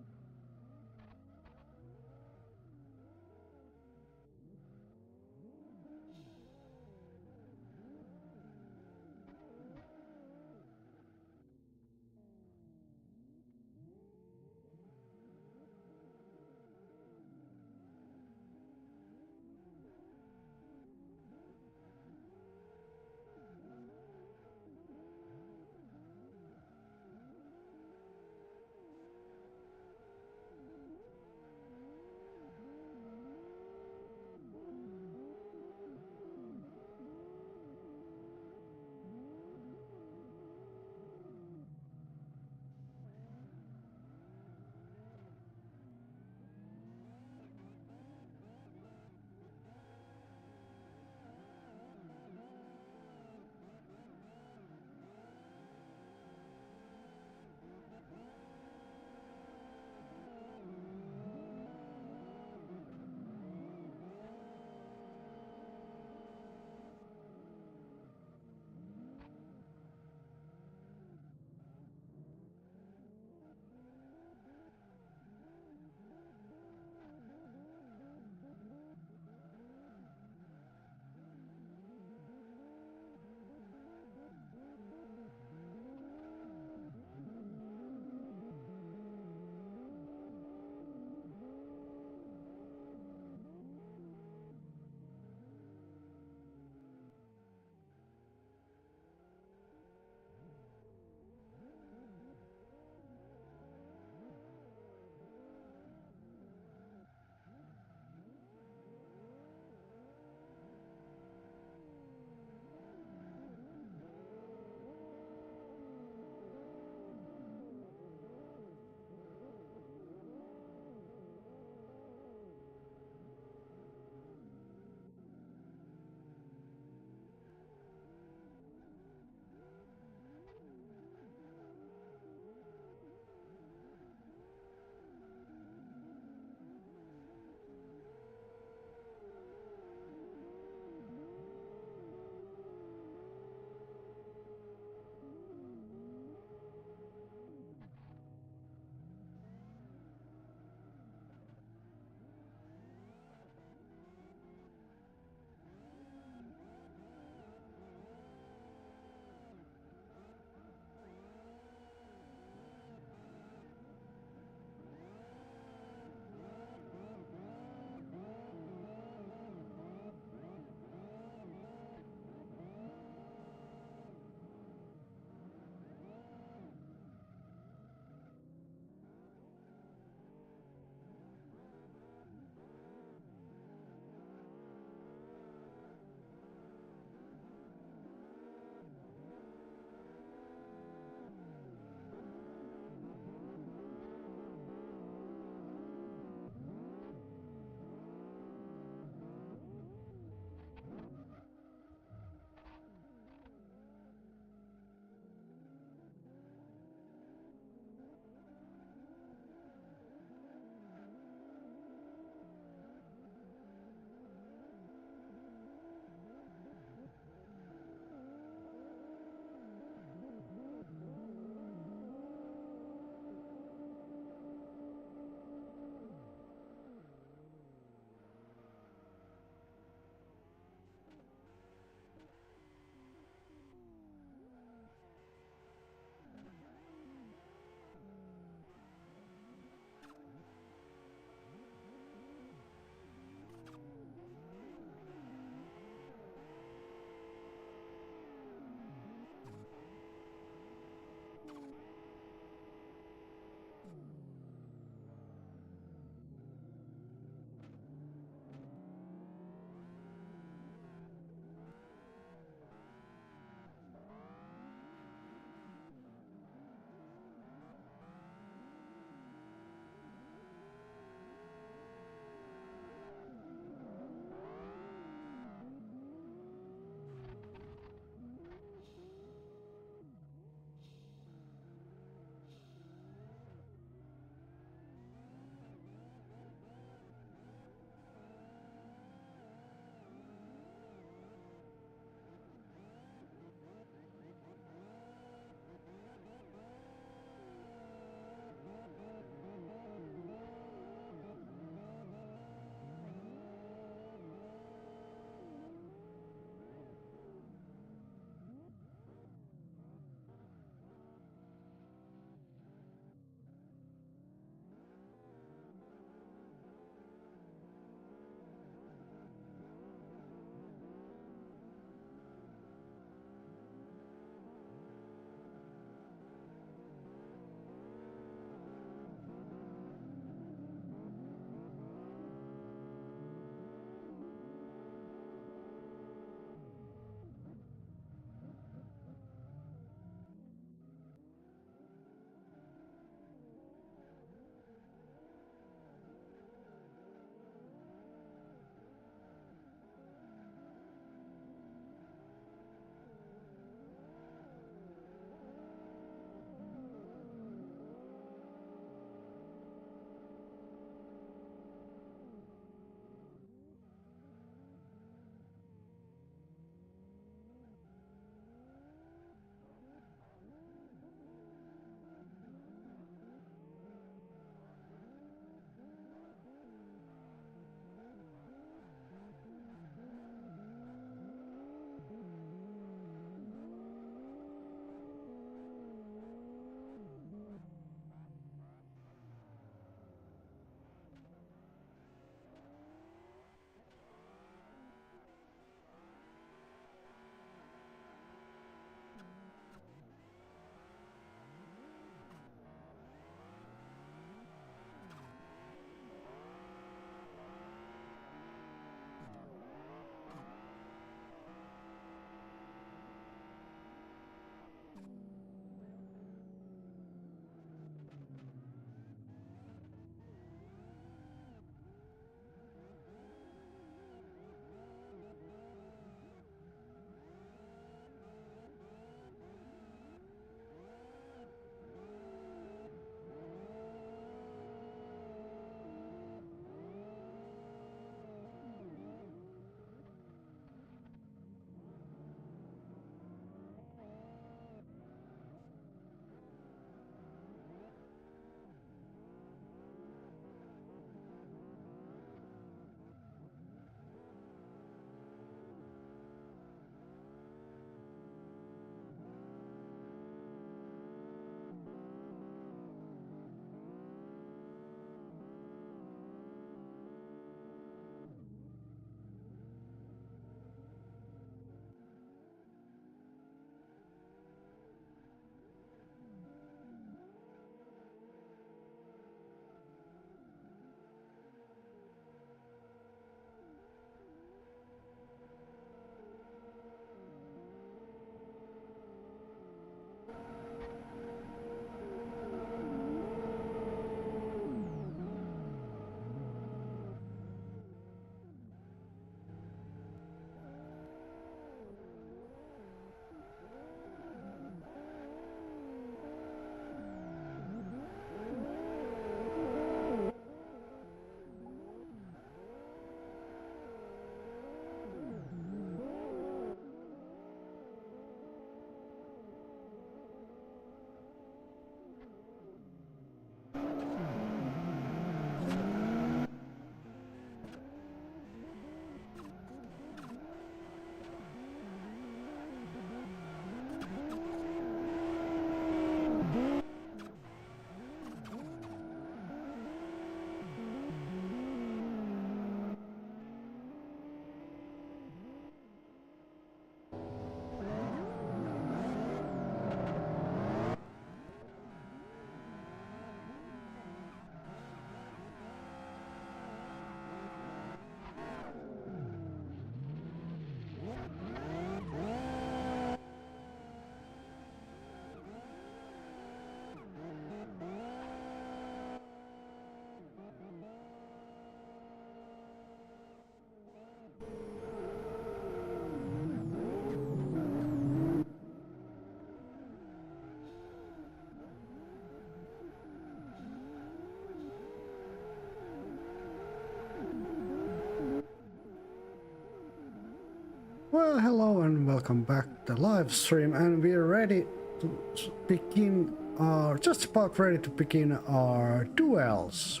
Well, hello and welcome back to the live stream, and we're ready to begin our, just about ready to begin our duels.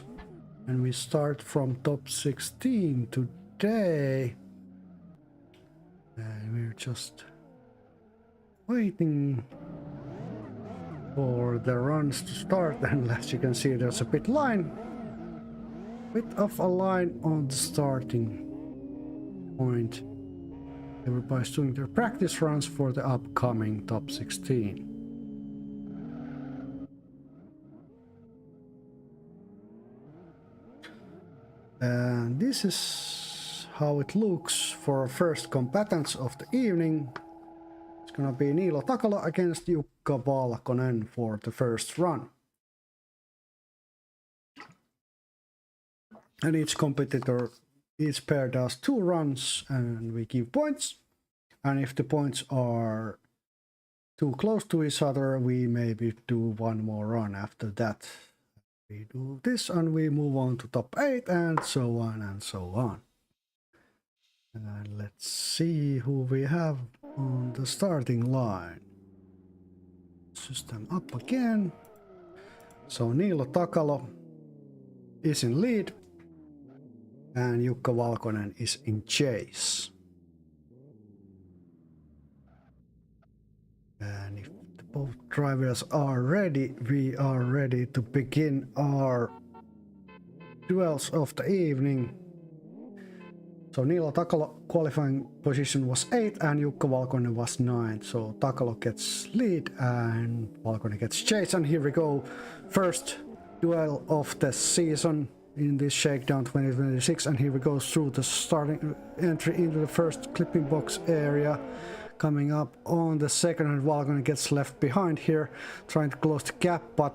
And we start from top 16 today. And we're just waiting for the runs to start, and as you can see there's a bit of a line on the starting point. Everybody's doing their practice runs for the upcoming top 16. And this is how it looks for our first combatants of the evening. It's gonna be Niilo Takala against Jukka Valkonen for the first run. And each competitor, each pair does 2 runs and we give points. And if the points are too close to each other, we maybe do 1 more run after that. We do this and we move on to top 8 and so on and so on. And let's see who we have on the starting line. System up again. So Niilo Takala is in lead and Jukka Valkonen is in chase. And if both drivers are ready, we are ready to begin our duels of the evening. So Niilo Takala qualifying position was 8 and Jukka Valkonen was 9. So Takala gets lead and Valkonen gets chase. And here we go. First duel of the season in this Shakedown 2026. And here we go through the starting entry into the first clipping box area. Coming up on the second, and Valkonen gets left behind here, trying to close the gap, but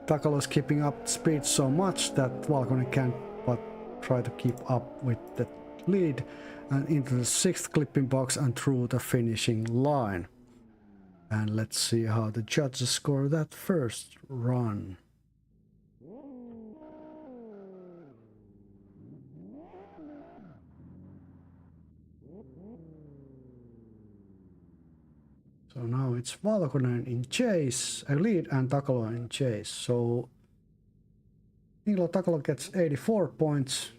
Takala is keeping up speed so much that Valkonen can't but try to keep up with the lead and into the 6th clipping box and through the finishing line. And let's see how the judges score that first run. So now it's Valkonen in chase, a lead, and Takala in chase. So Niilo Takala gets 84 points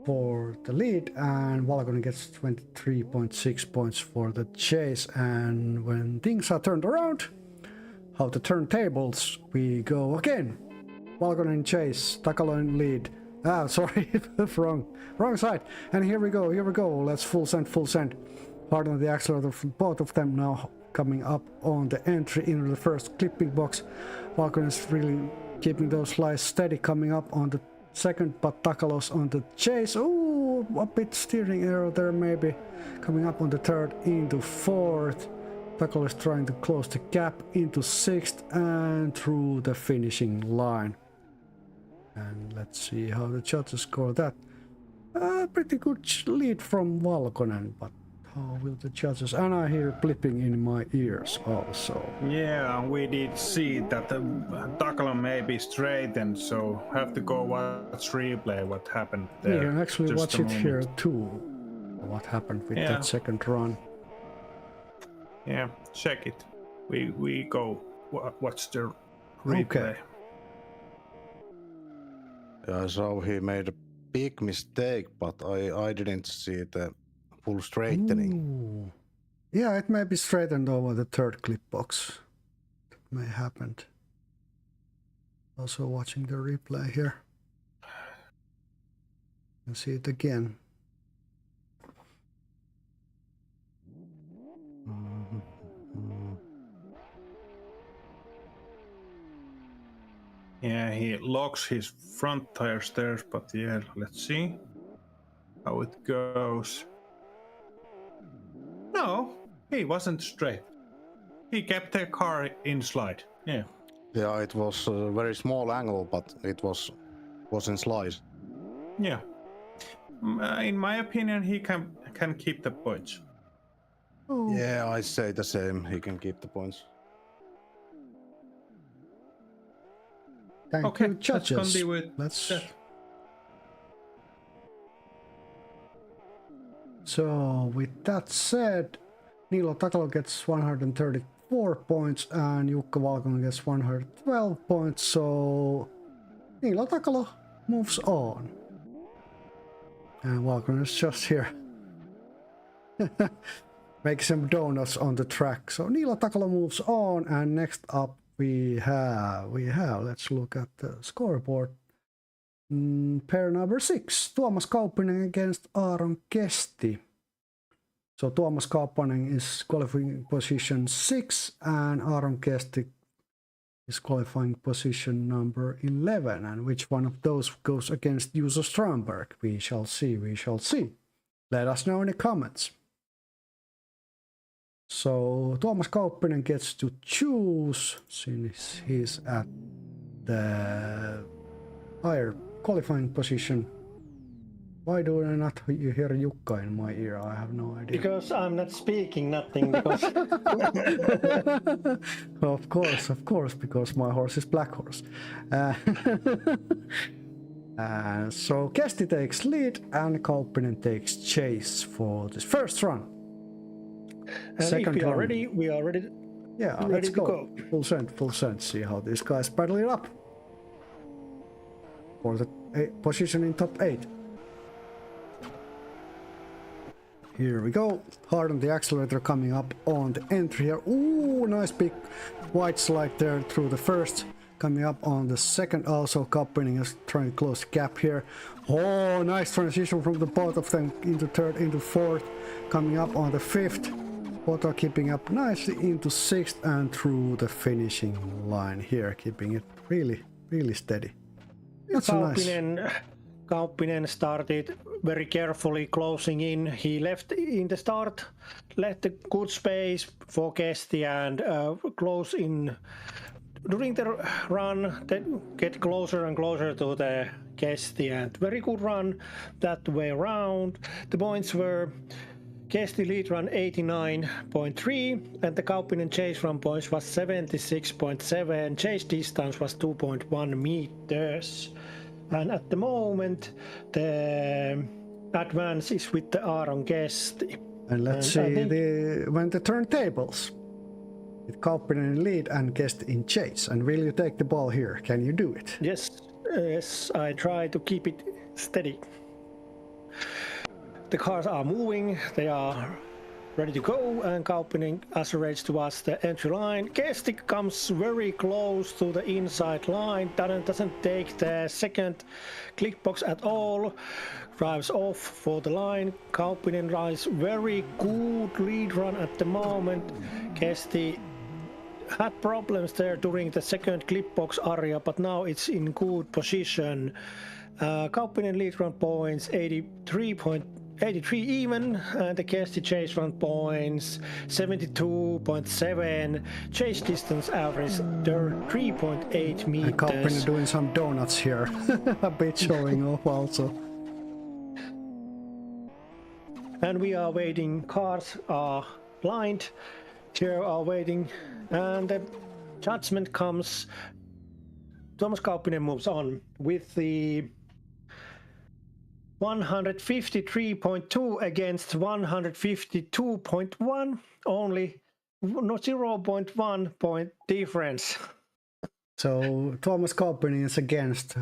for the lead and Valkonen gets 23.6 points for the chase. And when things are turned around, how the turntables, we go again. Valkonen in chase, Takala in lead. Ah, sorry, wrong side. And here we go. Let's full send. Hard on the accelerator for both of them now. Coming up on the entry into the first clipping box. Valkonen is really keeping those slides steady, coming up on the second, but Takala's on the chase. Ooh, a bit steering error there maybe. Coming up on the third into fourth. Takala is trying to close the gap into 6th and through the finishing line. And let's see how the judges score that. Pretty good lead from Valkonen, but how will the judges? And I hear blipping in my ears also. Yeah, we did see that the Takala may be straightened, so have to go watch replay what happened there. You can actually Just watch a it moment. here too. What happened with that second run? Yeah, check it. We go watch the replay. Okay. Yeah, so he made a big mistake, but I didn't see the full straightening. Ooh. Yeah, it may be straightened over the third clip box. That may happen. Also watching the replay here. You can see it again. Yeah, he locks his front tires there, but yeah, let's see how it goes. No, he wasn't straight. He kept the car in slide. Yeah. Yeah, it was a very small angle, but it was in slice. Yeah. In my opinion, he can keep the points. Oh. Yeah, I say the same. He can keep the points. Thank you, judges. Let's continue with Let's that. So with that said, Niilo Takalo gets 134 points and Jukka Valkonen gets 112 points. So Niilo Takalo moves on. And Valkonen is just here. Make some donuts on the track. So Niilo Takalo moves on, and next up we have, let's look at the scoreboard. Pair number 6, Tuomas Kauppinen against Aaron Kesti. So Tuomas Kauppinen is qualifying position 6 and Aaron Kesti is qualifying position number 11. And which one of those goes against Juuso Strömberg? We shall see, we shall see. Let us know in the comments. So Tuomas Kauppinen gets to choose, since he's at the higher qualifying position. Why do I not hear Jukka in my ear? I have no idea. Because I'm not speaking nothing, because... Of course, because my horse is Black Horse. So Kesti takes lead and Kauppinen takes chase for this first run. And Second if we are run. ready, we are ready. Yeah, ready let's to go. Full send. See how these guys battle it up for the position in top 8. Here we go. Hard on the accelerator coming up on the entry here. Ooh, nice big white slide there through the first. Coming up on the second also. Kauppinen is trying to close the gap here. Oh, nice transition from the both of them into third, into fourth. Coming up on the fifth. Both are keeping up nicely into sixth and through the finishing line here. Keeping it really, really steady. That's nice. Kauppinen started very carefully closing in. He left in the start, left a good space for Kesti and close in during the run. Then get closer and closer to the Kesti, and very good run that way around. The points were Kesti lead run 89.3 and the Kauppinen chase run points was 76.7. Chase distance was 2.1 meters. And at the moment, the advance is with the Aaron Kesti. And let's see when the turntables. With Kauppinen in lead and Kesti in chase. And will you take the ball here? Can you do it? Yes, I try to keep it steady. The cars are moving, they are ready to go, and Kauppinen accelerates towards the entry line. Kesti comes very close to the inside line, doesn't take the second click box at all, drives off for the line. Kauppinen rides very good lead run at the moment. Kesti had problems there during the second clip box area, but now it's in good position. Kauppinen lead run points 83 even, and the Kesti chase run points 72.7. Chase distance average 3.8 meters. And Kauppinen doing some donuts here, a bit showing off also. And we are waiting, cars are lined, here are waiting, and the judgment comes. Tuomas Kauppinen moves on with the 153.2 against 152.1, only 0.1 point difference. So Tuomas Kauppinen is against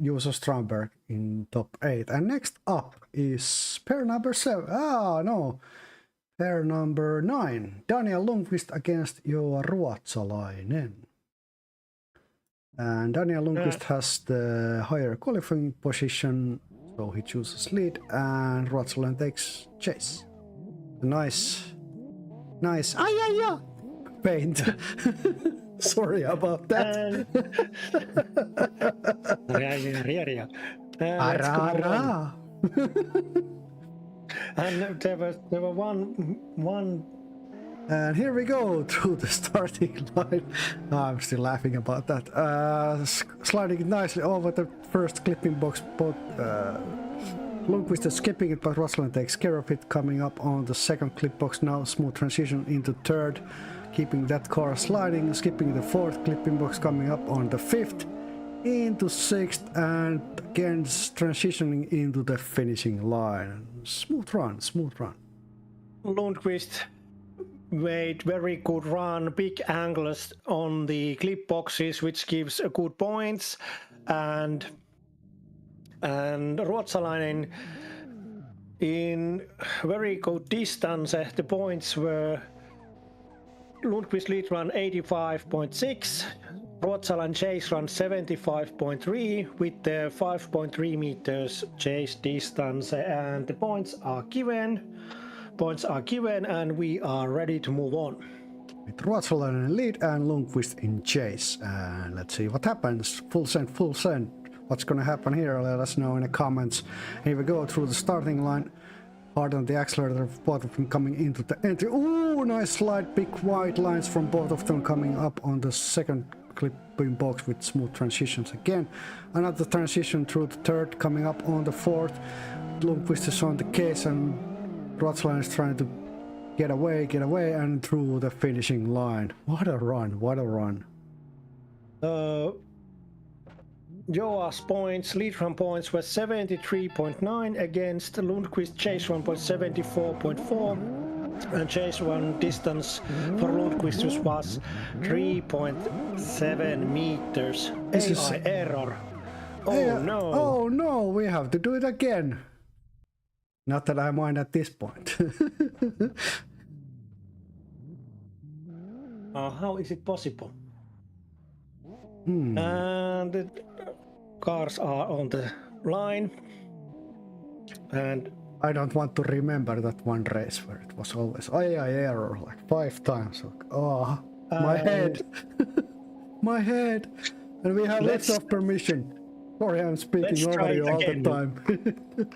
Juuso Strömberg in top 8. And next up is pair number 7. Pair number 9. Daniel Lundqvist against Joa Ruotsalainen. And Daniel Lundqvist has the higher qualifying position, so he chooses lead, and Ruotsalainen takes chase. Nice paint. Sorry about that. And there were one. And here we go through the starting line. I'm still laughing about that. Sliding nicely over the first clipping box, but Lundqvist is skipping it, but Ruotsalainen takes care of it. Coming up on the second clip box now, smooth transition into third, keeping that car sliding, skipping the fourth clipping box, coming up on the fifth. into 6th and again transitioning into the finishing line. Smooth run, smooth run. Lundqvist made very good run, big angles on the clip boxes, which gives good points, and Ruotsalainen in very good distance. The points were Lundqvist lead run 85.6, Ruotsalainen chase run 75.3 with the 5.3 meters chase distance, and the points are given. Points are given, and we are ready to move on. With Ruotsalainen in lead and Lundqvist in chase. And let's see what happens. Full send, full send. What's gonna happen here? Let us know in the comments. Here we go through the starting line. Hard on the accelerator, both of them coming into the entry. Ooh, nice slide. Big white lines from both of them coming up on the second clipping box with smooth transitions again. Another transition through the third, coming up on the fourth. Lundqvist is on the case and Ruotsalainen is trying to get away, and through the finishing line. What a run, what a run. Joa's points, lead run points were 73.9 against Lundqvist chase run points 74.4, and chase run distance for Lundqvist was 3.7 meters. This is AI error. Oh Hey, no. Oh no, we have to do it again. Not that I mind at this point. How is it possible? Hmm. And the cars are on the line, and I don't want to remember that one race where it was always AI error like 5 times. Oh, my head. My head. And we have Let's- lots of permission. Sorry, I'm speaking Let's over try you it all the again. time.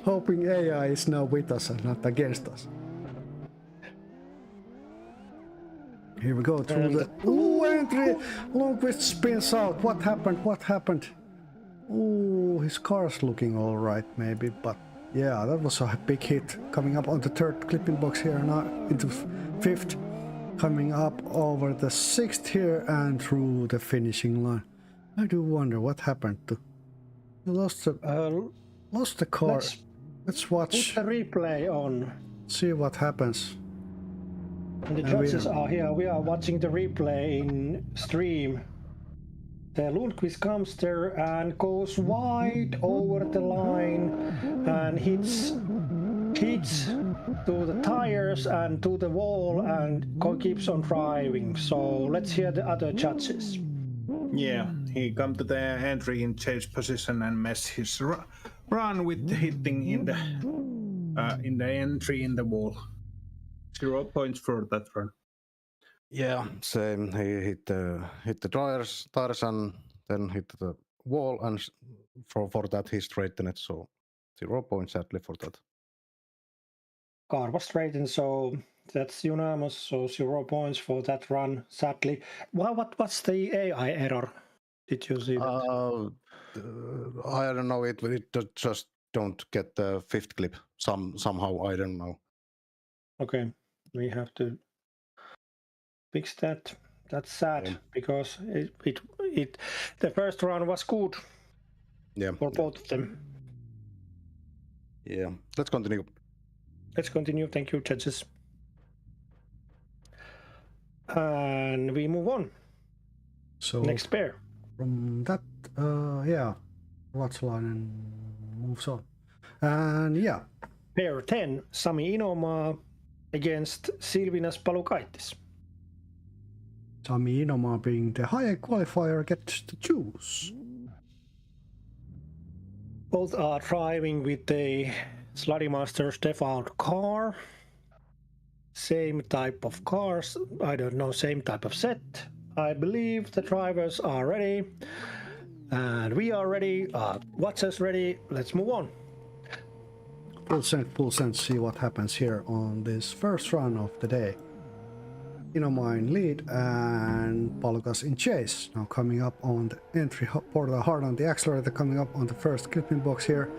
Hoping AI is now with us and not against us. Here we go through the entry. Lundqvist spins out. What happened? What happened? Ooh, his car's looking all right, maybe, but yeah, that was a big hit. Coming up on the third clipping box here, now into 5th, coming up over the 6th here and through the finishing line. I do wonder what happened to. He lost the car. Let's put watch. the replay on. See what happens. And the And we- judges are here. We are watching the replay in stream. The Lundqvist comes there and goes wide over the line and hits to the tires and to the wall and keeps on driving. So let's hear the other judges. Yeah, he come to the entry in chase position and mess his run with hitting in the entry in the wall. 0 points for that run. Yeah, same. He hit the tires and then hit the wall, and for that he straightened it. So 0 points sadly for that. Car was straightened, so that's unanimous. So 0 points for that run, sadly. What's the AI error? Did you see that? I don't know. It just don't get the 5th clip somehow. I don't know. Okay, we have to fix that. That's sad Yeah. because it the first run was good Yeah. for both of them. Yeah. Let's continue. Let's continue. Thank you, judges. And we move on. So Next pair. from that, yeah, Ruotsalainen moves on. And yeah, Pair 10, Sami Inoma against Silvinas Palukaitis. Sami Inoma being the higher qualifier gets to choose. Both are driving with the SLADI Masters default car. Same type of cars. I don't know, same type of set. I believe the drivers are ready. And we are ready. Watchers ready. Let's move on. Full sense, see what happens here on this first run of the day. Inoma in lead and Palukas in chase. Now coming up on the entry portal, hard on the accelerator, coming up on the first clipping box here.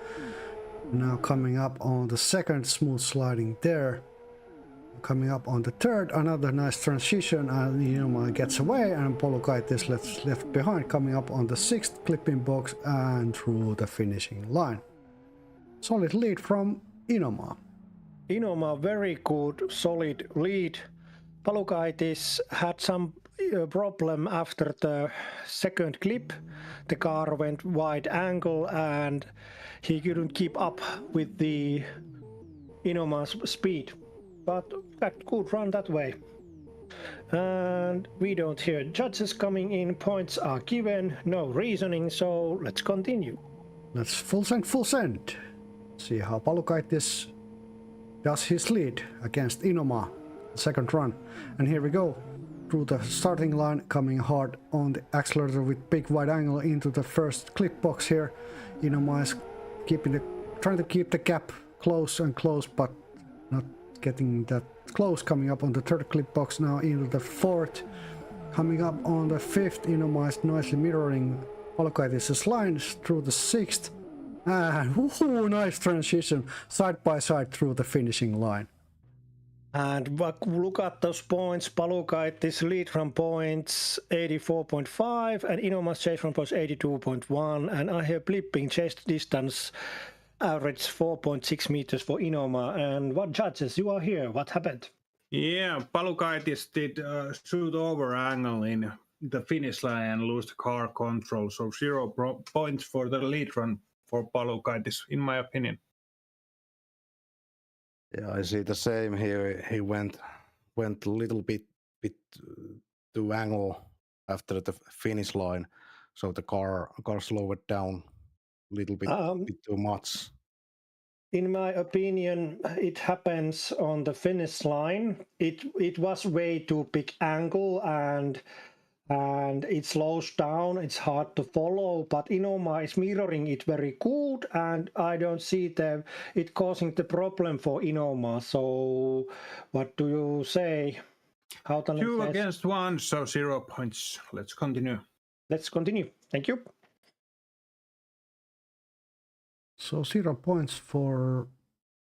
Now coming up on the second, smooth sliding there. Coming up on the third, another nice transition, and Inoma gets away, and Polukaitis left behind, coming up on the sixth clipping box and through the finishing line. Solid lead from Inoma. Inoma, very good, solid lead. Polukaitis had some problem after the second clip. The car went wide angle and he couldn't keep up with the Inoma's speed. But that good run that way. And we don't hear judges coming in, points are given, no reasoning, so let's continue. Let's full send. See how Polukaitis does his lead against Inoma, second run. And here we go, through the starting line, coming hard on the accelerator with big wide angle into the first clip box here. Inoma is trying to keep the gap close, but not getting that close. Coming up on the third clip box now into the fourth. Coming up on the fifth, Inoma is nicely mirroring Polukaitis' lines through the sixth. Nice transition, side by side through the finishing line. And look at those points. Polukaitis lead from points 84.5 and Inoma's chase from points 82.1. And I have blipping chase distance average 4.6 meters for Inoma. And what judges, you are here, what happened? Yeah, Polukaitis did shoot over angle in the finish line and lose the car control. So 0 points for the lead run for Polukaitis, in my opinion. Yeah, I see the same here. He went a little bit to angle after the finish line, so the car slowed down a little bit too much. In my opinion, it happens on the finish line. It was way too big angle and it slows down. It's hard to follow, but Inoma is mirroring it very good, and I don't see it causing the problem for Inoma. So, what do you say? How 2 against 1, so 0 points. Let's continue. Let's continue. Thank you. So 0 points for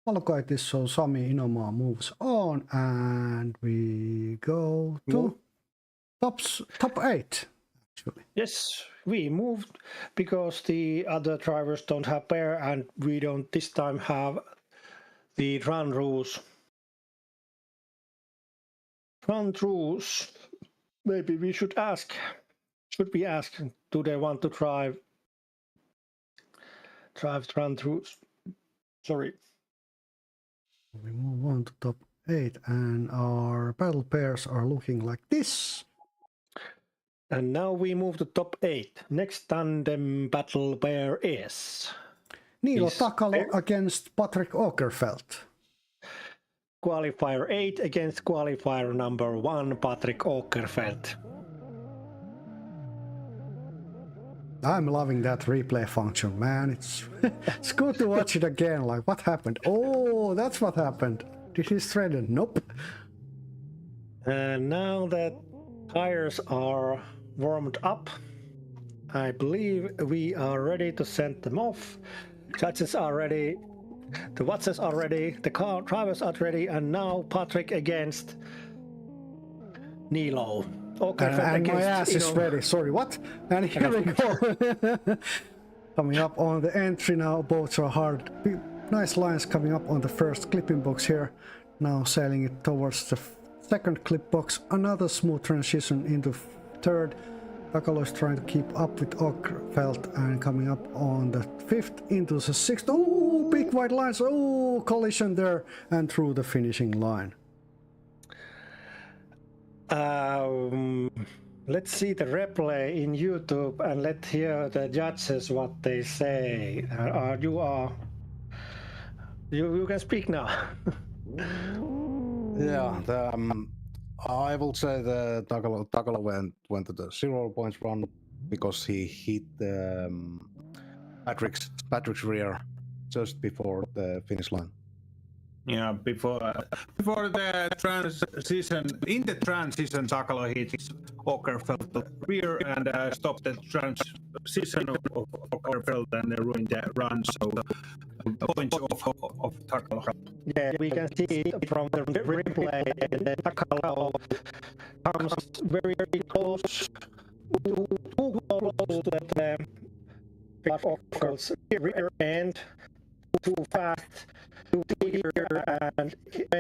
Polukaitis, so Sami Inoma moves on, and we go to top 8, actually. Yes, we moved because the other drivers don't have pair, and we don't this time have the run rules. Run rules. Maybe we should ask. Should we ask? Do they want to drive run throughs? Sorry. We move on to top 8, and our battle pairs are looking like this. And now we move to top 8. Next tandem battle pair is Niilo Takalo against Patrick Åkerfeldt. Qualifier 8 against qualifier number 1, Patrick Åkerfeldt. I'm loving that replay function, man. It's good to watch it again. Like, what happened? Oh, that's what happened. Did he straighten? Nope. And now that tires are warmed up, I believe we are ready to send them off. Judges are ready, the watches are ready, the car drivers are ready, and now Patrick against Niilo. And my ass is ready. Sorry, what? And here we go. Coming up on the entry now, both are hard. Nice lines coming up on the first clipping box here. Now sailing it towards the second clip box. Another smooth transition into third. Takalo is trying to keep up with Åkerfeldt, and coming up on the fifth into the sixth. Oh, big white lines. Oh, collision there and through the finishing line. Let's see the replay in YouTube and let's hear the judges what they say. You can speak now. Yeah, I will say the Takalo went to the 0 points run because he hit Patrick's rear just before the finish line. Yeah, before the transition, in the transition, Takalo hit Åkerfeldt the rear and stopped the transition of Åkerfeldt and ruined the run. So points of Takalo. Yeah, we can see it from the replay. The Takalo comes very close, too close to the rear end, too fast, too clear, and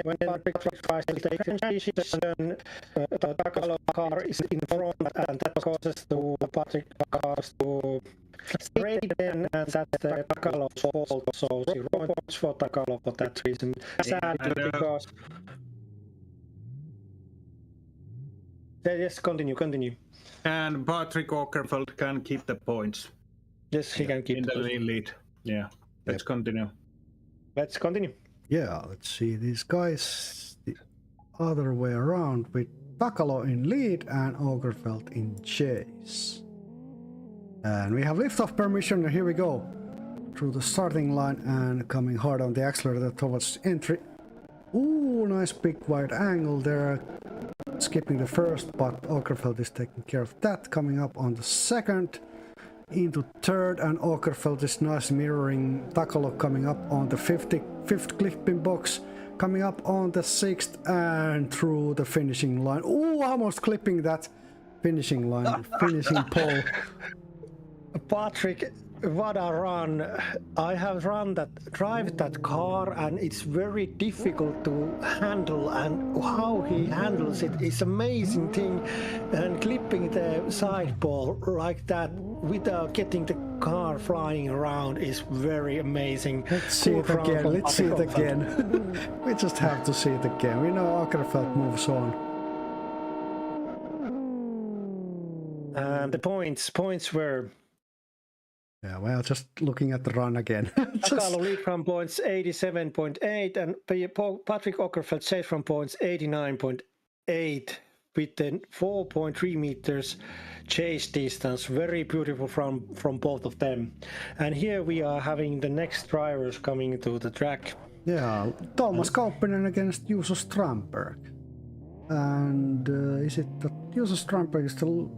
when Patrick tries to take transition, the Takalo car is in front, and that causes the Patrick cars to straighten, and that's the Takalo's fault. So 0 points for Takalo for that reason. Sadly, because yes, continue. And Patrick Åkerfeldt can keep the points Yes, he can keep in the lead. Yeah, let's continue. Let's continue. Yeah, let's see these guys the other way around with Takalo in lead and Åkerfeldt in chase. And we have liftoff permission, and here we go. Through the starting line and coming hard on the accelerator towards entry. Ooh, nice big wide angle there. Skipping the first, but Åkerfeldt is taking care of that. Coming up on the second, into third, and Åkerfeldt is nice mirroring Takalo coming up on the fifth clipping box. Coming up on the sixth and through the finishing line. Ooh, almost clipping that finishing line, finishing pole. Patrick, what a run. I have drive that car, and it's very difficult to handle, and how he handles it is amazing thing. And clipping the side ball like that without getting the car flying around is very amazing. Let's see it again, let's see it again. We just have to see it again. We know Åkerfeldt moves on. And the points were... Yeah, well, just looking at the run again. Takalo lead from points 87.8 and Patrick Åkerfeldt chase from points 89.8 with the 4.3 meters chase distance. Very beautiful from both of them. And here we are having the next drivers coming to the track. Yeah, Thomas Kauppinen against Juuso Strandberg. And is it that Juuso Strandberg is the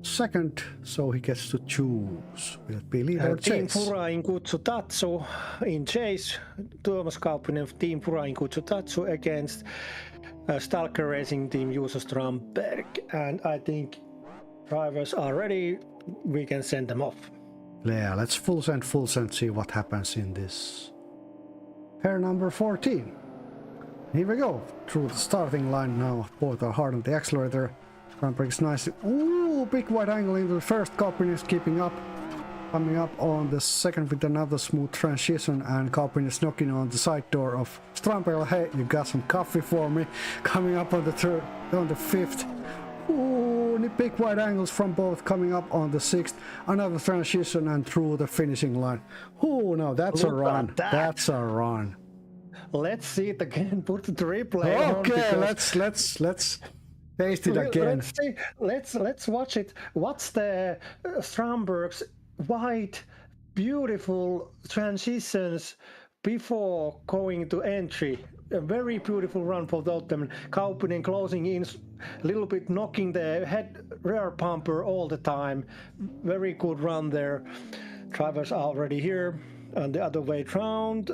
second, so he gets to choose. Will it be lead or Team chase? Fura in Kutsutatsu in chase. Thomas Kauppinen of Team Fura in Kutsutatsu against Stalker Racing Team Juuso Strandberg. And I think drivers are ready. We can send them off. Yeah, let's full send, see what happens in this pair number 14. Here we go, through the starting line now. Both are hard on the accelerator. Strandberg is nice. Ooh, big wide angle into the first. Kauppinen is keeping up. Coming up on the second with another smooth transition, and Kauppinen is knocking on the side door of Strandberg. Hey, you got some coffee for me? Coming up on the third, on the fifth. Ooh, big wide angles from both. Coming up on the sixth, another transition and through the finishing line. Ooh, no, that's a run. That's a run. Let's see it again. Put the replay on. Okay, let's taste it again. Let's watch it. What's the Strandberg's wide, beautiful transitions before going to entry? A very beautiful run for both them. Kauppinen closing in a little bit, knocking the rear bumper all the time. Very good run there. Drivers are already here. And the other way round.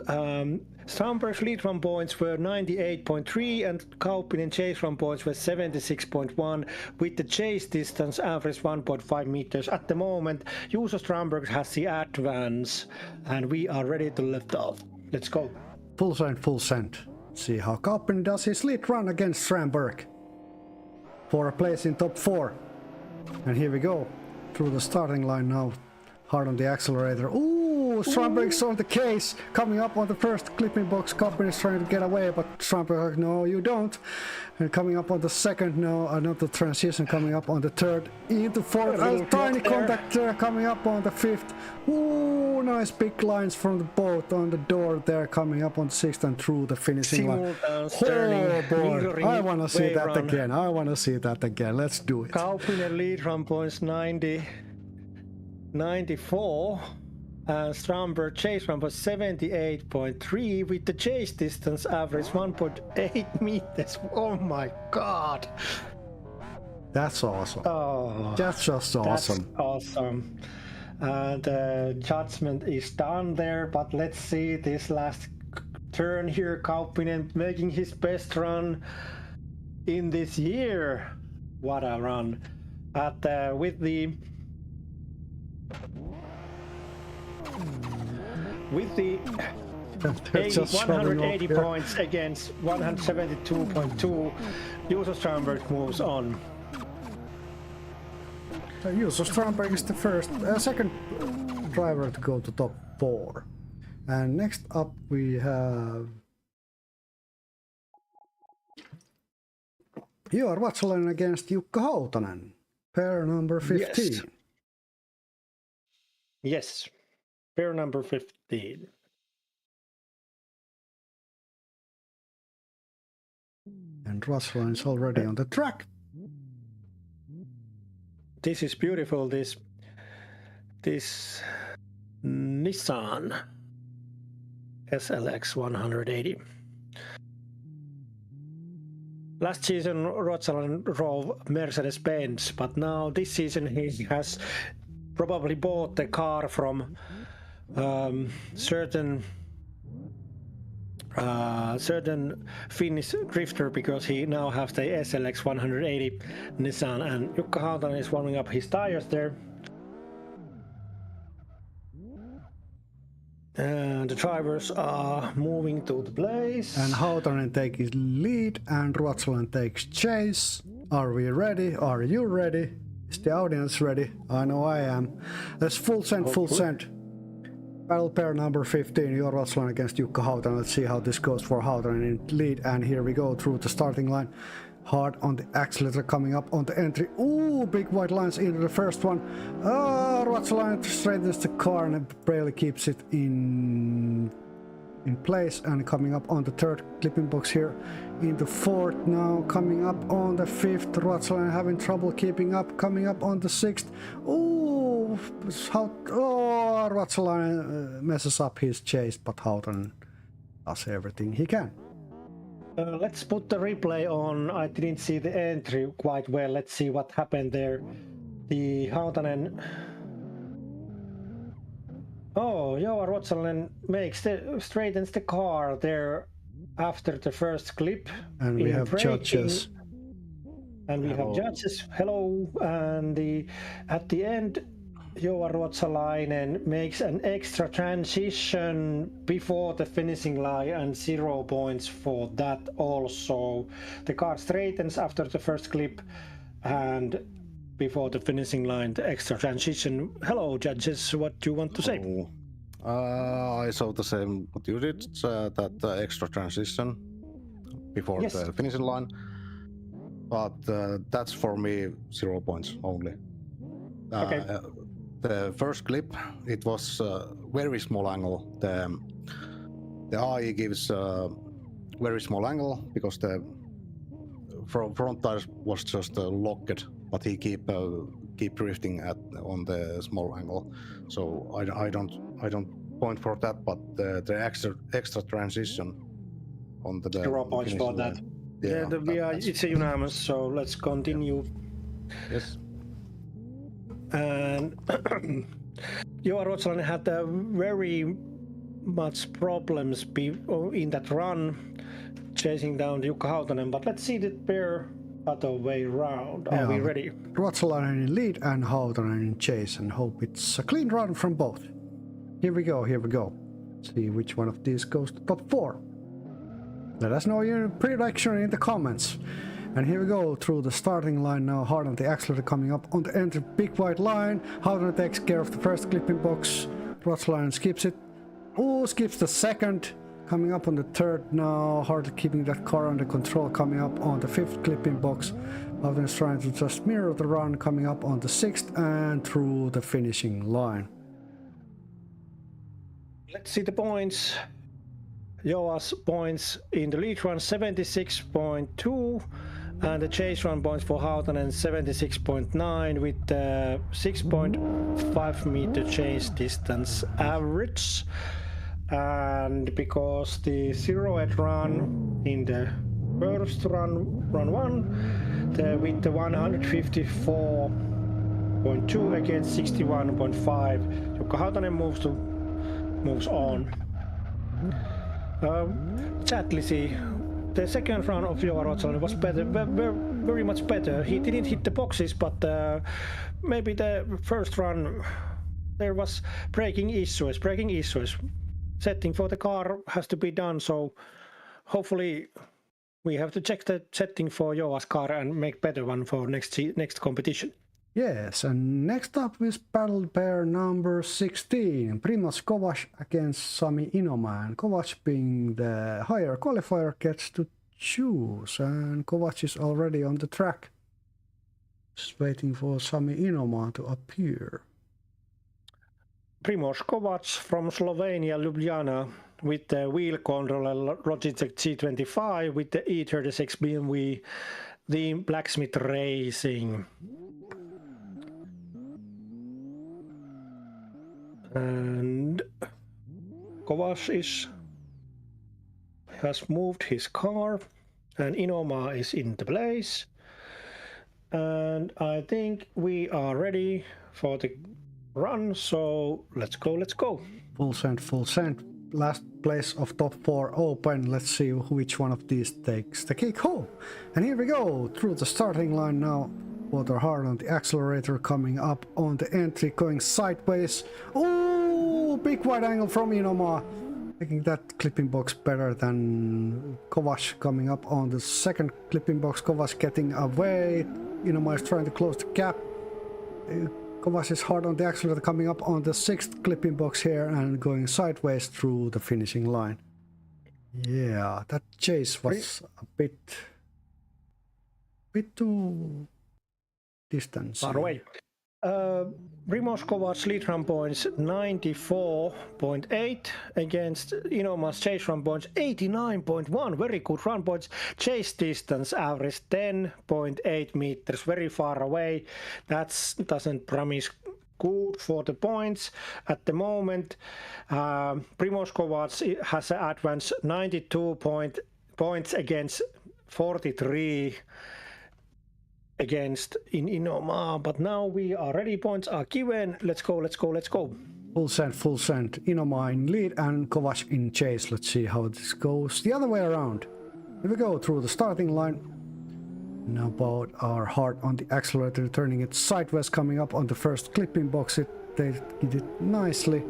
Strandberg's lead run points were 98.3 and Kauppinen chase run points were 76.1 with the chase distance average 1.5 meters. At the moment, Juuso Strandberg has the advance and we are ready to lift off. Let's go. Full send. See how Kauppinen does his lead run against Strandberg for a place in top 4. And here we go, through the starting line now. Hard on the accelerator. Ooh, Strandberg's on the case. Coming up on the first clipping box. Kauppinen is trying to get away, but Strandberg, no, you don't. And coming up on the second, no, another transition. Coming up on the third, into fourth. Tiny contact there. Coming up on the fifth. Ooh, nice big lines from the boat on the door there. Coming up on the sixth and through the finishing line. Oh boy, I want to see that again. I want to see that again. Let's do it. Kauppinen lead run points 94 and Strandberg chase run was 78.3 with the chase distance average 1.8 meters. Oh my god, that's awesome. Oh, that's just awesome. That's awesome. The judgment is done there, but let's see this last turn here. Kauppinen making his best run in this year. What a run! With the 180 points against 172.2, Juuso Strandberg moves on. Juuso Strandberg is the second driver to go to top 4. And next up we have Joar Vatsalainen against Jukka Hautanen, pair number 15. Yes, pair number 15. And Vatsalainen is already on the track. This is beautiful. This Nissan SLX 180. Last season, Ruotsalainen drove Mercedes-Benz, but now this season he has probably bought the car from certain Finnish drifter, because he now has the SLX 180 Nissan, and Jukka Hautanen is warming up his tires there. And the drivers are moving to the place. And Hautanen takes lead and Ruotsalainen takes chase. Are we ready? Are you ready? Is the audience ready? I know I am. Let's full send. Battle pair number 15, Joar Vatsalainen against Jukka Hautanen. Let's see how this goes for Hautanen in lead. And here we go through the starting line. Hard on the accelerator, coming up on the entry. Ooh, big white lines into the first one. Vatsalainen straightens the car and barely keeps it in place. And coming up on the third clipping box here into fourth. Now coming up on the fifth. Vatsalainen having trouble keeping up. Coming up on the sixth. Ooh, Vatsalainen messes up his chase, but Hautanen does everything he can. Let's put the replay on. I didn't see the entry quite well. Let's see what happened there. The Hautanen... Oh, Joar Vatsalainen straightens the car there after the first clip. And we have judges. And we have judges. Hello. And at the end, Joar Vatsalainen makes an extra transition before the finishing line, and 0 points for that also. The car straightens after the first clip, and before the finishing line, the extra transition. Hello, judges, what do you want to say? I saw the same what you did, that extra transition before the finishing line. But that's for me 0 points only. Okay. The first clip, it was a very small angle. The AI gives a very small angle because the front tires was just locked, but he keep drifting on the small angle. So I don't point for that, but the extra transition on the 0 points for that. It's a unanimous. So let's continue. Yes. And Joar Vatsalainen had very much problems in that run, chasing down Jukka Hautanen. But let's see the pair other way round. Are we ready? Vatsalainen in lead and Hautanen in chase, and hope it's a clean run from both. Here we go. See which one of these goes to top 4. Let us know your prediction in the comments. And here we go through the starting line now, hard on the accelerator, coming up on the entry, big white line. Hautanen takes care of the first clipping box. Vatsalainen skips it. Skips the second. Coming up on the third now, hardly keeping that car under control, coming up on the fifth clipping box. Hautanen is trying to just mirror the run, coming up on the sixth and through the finishing line. Let's see the points. Joar's points in the lead run 76.2, and the chase run points for Hautanen 76.9 with 6.5 meter chase distance average. And because the 0-8 run in the first run 1, with the 154.5 61.2 against 61.5. Jukka Hautanen moves on. Chatlisi, the second round of Joa Ruotsalainen was better, very much better. He didn't hit the boxes, but maybe the first run there was braking issues. Setting for the car has to be done, so hopefully we have to check the setting for Joa's car and make better one for next competition. Yes, and next up is battle pair number 16, Primoz Kovac against Sami Inoma. And Kovac, being the higher qualifier, gets to choose, and Kovac is already on the track. Just waiting for Sami Inoma to appear. Primoz Kovac from Slovenia, Ljubljana, with the wheel controller Logitech G25 with the E36 BMW, the Blacksmith Racing. And Kovac has moved his car, and Inoma is in the place. And I think we are ready for the run, so let's go. Full send. Last place of top 4 open. Let's see which one of these takes the cake home. And here we go, through the starting line now. Water hard on the accelerator, coming up on the entry, going sideways. Oh, big wide angle from Inoma, making that clipping box better than Kovac. Coming up on the second clipping box, Kovac getting away. Inoma is trying to close the gap. Kovac is hard on the accelerator, coming up on the 6th clipping box here and going sideways through the finishing line. Yeah, that chase was a bit too distance. Far away. Primoz Kovac's lead run points 94.8 against Inoma's chase run points 89.1. Very good run points. Chase distance average 10.8 meters, very far away. That doesn't promise good for the points at the moment. Primoz Kovac has advanced 92 points against 43 against in Inoma, but now we are ready. Points are given. Let's go. Full send. Inoma in lead and Kovac in chase. Let's see how this goes the other way around. Here we go through the starting line. Now both are hard on the accelerator, turning it sideways, coming up on the first clipping box. They did it nicely.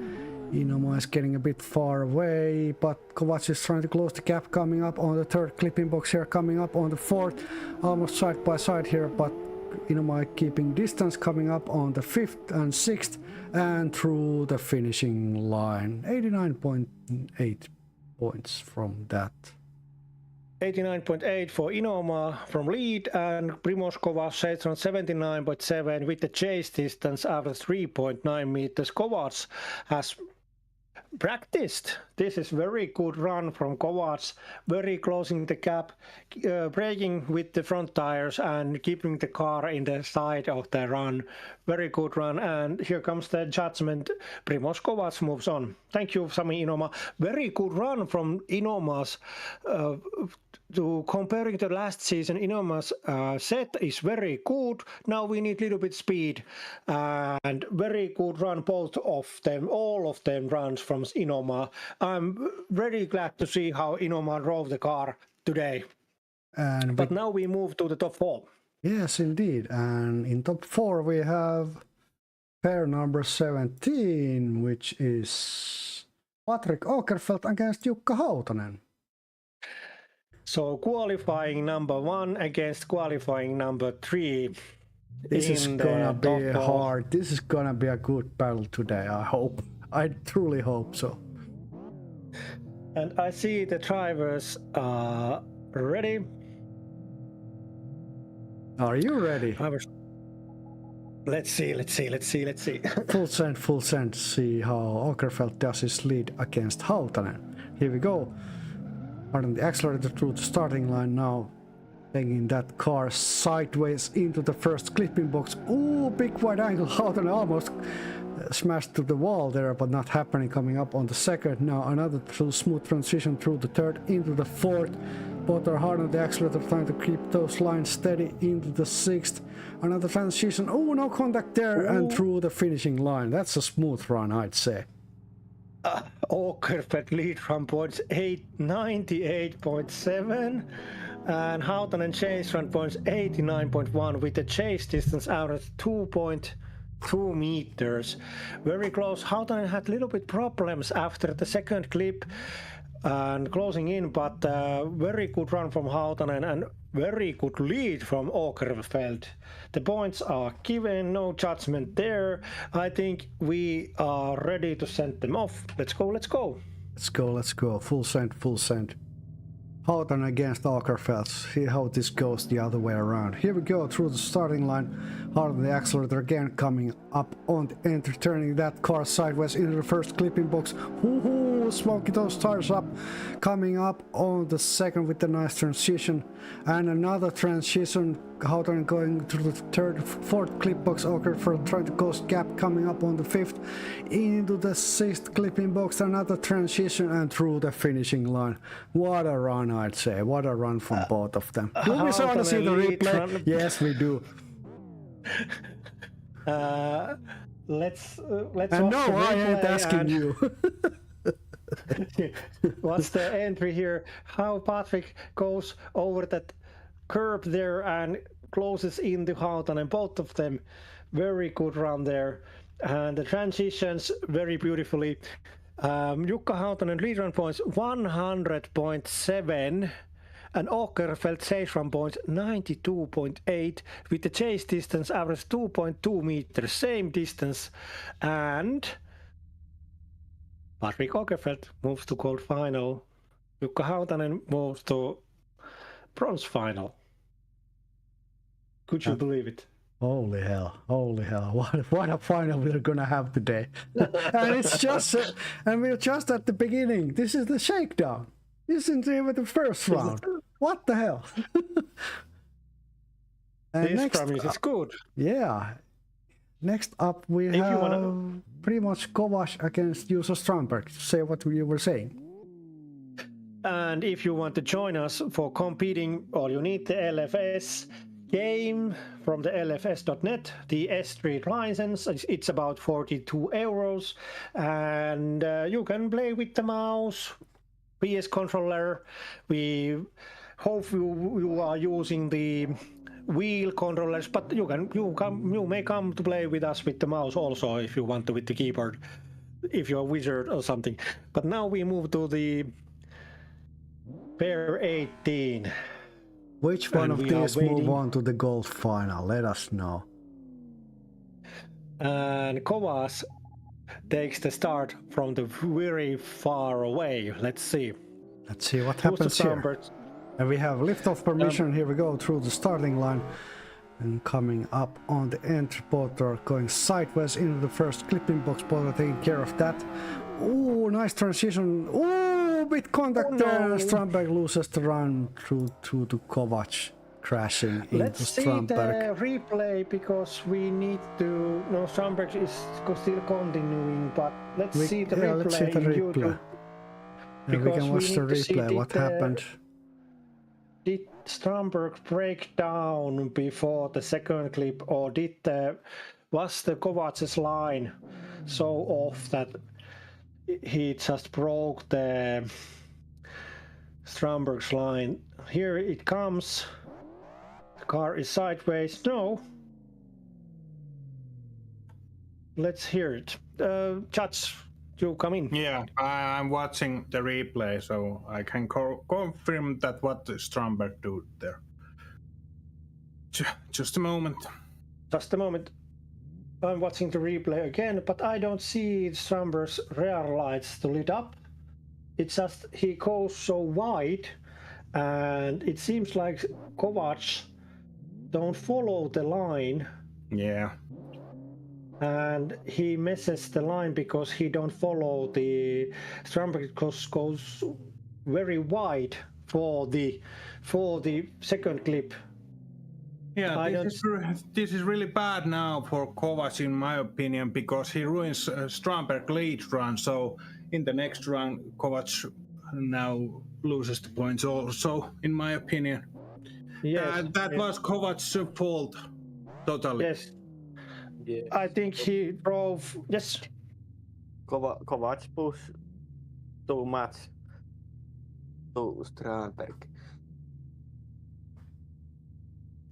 Inoma is getting a bit far away, but Kovac is trying to close the gap, coming up on the third clipping box here, coming up on the fourth, almost side by side here, but Inoma keeping distance, coming up on the 5th and 6th and through the finishing line. 89.8 points from that. 89.8 for Inoma from lead, and Primoz Kovac says on 79.7 with the chase distance after 3.9 meters. Kovac has practiced. This is very good run from Kovac, very closing the gap, braking with the front tires and keeping the car in the side of the run. Very good run, and here comes the judgment. Primoz Kovac moves on. Thank you, Sami Inoma. Very good run from Inoma's. To comparing to last season, Inoma's set is very good. Now we need a little bit speed, and very good run, both of them, all of them runs from Inoma. I'm very glad to see how Inoma drove the car today. But now we move to the top 4. Yes, indeed. And in top 4 we have pair number 17, which is Patrick Åkerfeldt against Jukka Hautanen. So qualifying number 1 against qualifying number 3. This is gonna be hard. This is gonna be a good battle today, I hope. I truly hope so. And I see the drivers are ready. Are you ready? Let's see. Full send. See how Åkerfeldt does his lead against Hautanen. Here we go. Pardon the accelerator through the starting line now. Taking that car sideways into the first clipping box. Ooh, big wide angle. Hautanen almost smashed to the wall there, but not happening. Coming up on the second. Now another smooth transition through the third into the fourth. Both are hard on the accelerator, trying to keep those lines steady into the 6th. Another transition. Oh, no contact there, and through the finishing line. That's a smooth run, I'd say. Åkerfeldt lead from points 98.7, and Hautanen chase run points 89.1 with the chase distance out at 2.2 meters. Very close. Hautanen had a little bit problems after the second clip and closing in, but very good run from Hautanen and very good lead from Åkerfeldt. The points are given, no judgment there. I think we are ready to send them off. Let's go. Let's go. Full send. Hautanen against Åkerfeldt. See how this goes the other way around. Here we go through the starting line. Hard on the accelerator again, coming up on the entry, turning that car sideways into the first clipping box. Smoking those tires up. Coming up on the second with the nice transition. And another transition. Hautanen going through the third, fourth clip box. Åkerfeldt trying to ghost gap, coming up on the fifth. Into the sixth clipping box. Another transition and through the finishing line. What a run, I'd say. What a run from both of them. Do we want to see the replay? Yes, we do. Let's and no, I ain't asking you. What's the entry here? How Patrick goes over that curb there and closes into Hautanen. Both of them, very good run there. And the transitions very beautifully. Jukka Hautanen lead run points 100.7. And Åkerfeldt chase run points 92.8 with the chase distance average 2.2 meters, same distance. And Patrick Åkerfeldt moves to gold final. Jukka Hautanen moves to bronze final. Could you believe it? Holy hell. What a final we're gonna have today. And it's just, and we're just at the beginning. This is the shakedown. This isn't even the first round. What the hell? And this promise is good. Yeah. Next up we have pretty much Kovacs against Juuso Strandberg. Say what you were saying. And if you want to join us for competing, all you need the LFS game from the lfs.net, the S3 license. It's about 42 euros, and you can play with the mouse, PS controller. We hope you are using the wheel controllers, but you may come to play with us with the mouse also if you want to with the keyboard, if you're a wizard or something. But now we move to the pair 18. Which one of these move on to the gold final? Let us know. And Kovacs takes the start from the very far away. Let's see what happens here. And we have liftoff permission. Here we go through the starting line. And coming up on the entry, both are going sideways into the first clipping box. Both are taking care of that. Oh, nice transition. Oh, bit contact there. Strandberg loses the run through to Kovacs, crashing into Strandberg. Let's see the replay because we need to. No, Strandberg is still continuing, but let's see the replay. Let's see the replay. Yeah, we can watch the replay. What happened? Did Strandberg break down before the second clip, or was the Kovacs' line so off that he just broke the Strandberg's line? Here it comes. The car is sideways. No. Let's hear it. Judge, you come in. Yeah, I'm watching the replay, so I can confirm that what Strandberg did there. Just a moment. Just a moment. I'm watching the replay again, but I don't see Strandberg's rear lights to lit up. It's just he goes so wide, and it seems like Kovacs don't follow the line. Yeah. And he misses the line because he don't follow the Strandberg goes very wide for the second clip. Yeah, this is really bad now for Kovacs, in my opinion, because he ruins Strandberg lead run. So in the next run, Kovacs now loses the points also, in my opinion. Yes, that was Kovacs' fault. totally. Yes, Yeah. I think he drove. Yes, Kovac pushed too much to Strandberg.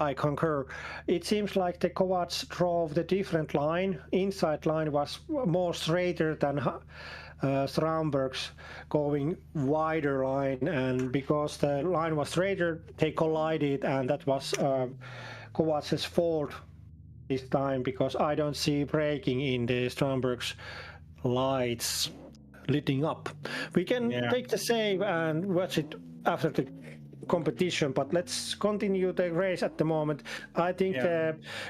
I concur. It seems like the Kovacs drove the different line. Inside line was more straighter than Strandberg's going wider line, and because the line was straighter, they collided, and that was Kovac's fault this time because I don't see braking in the Strandberg's lights leading up. We can take the save and watch it after the competition, but let's continue the race at the moment. I think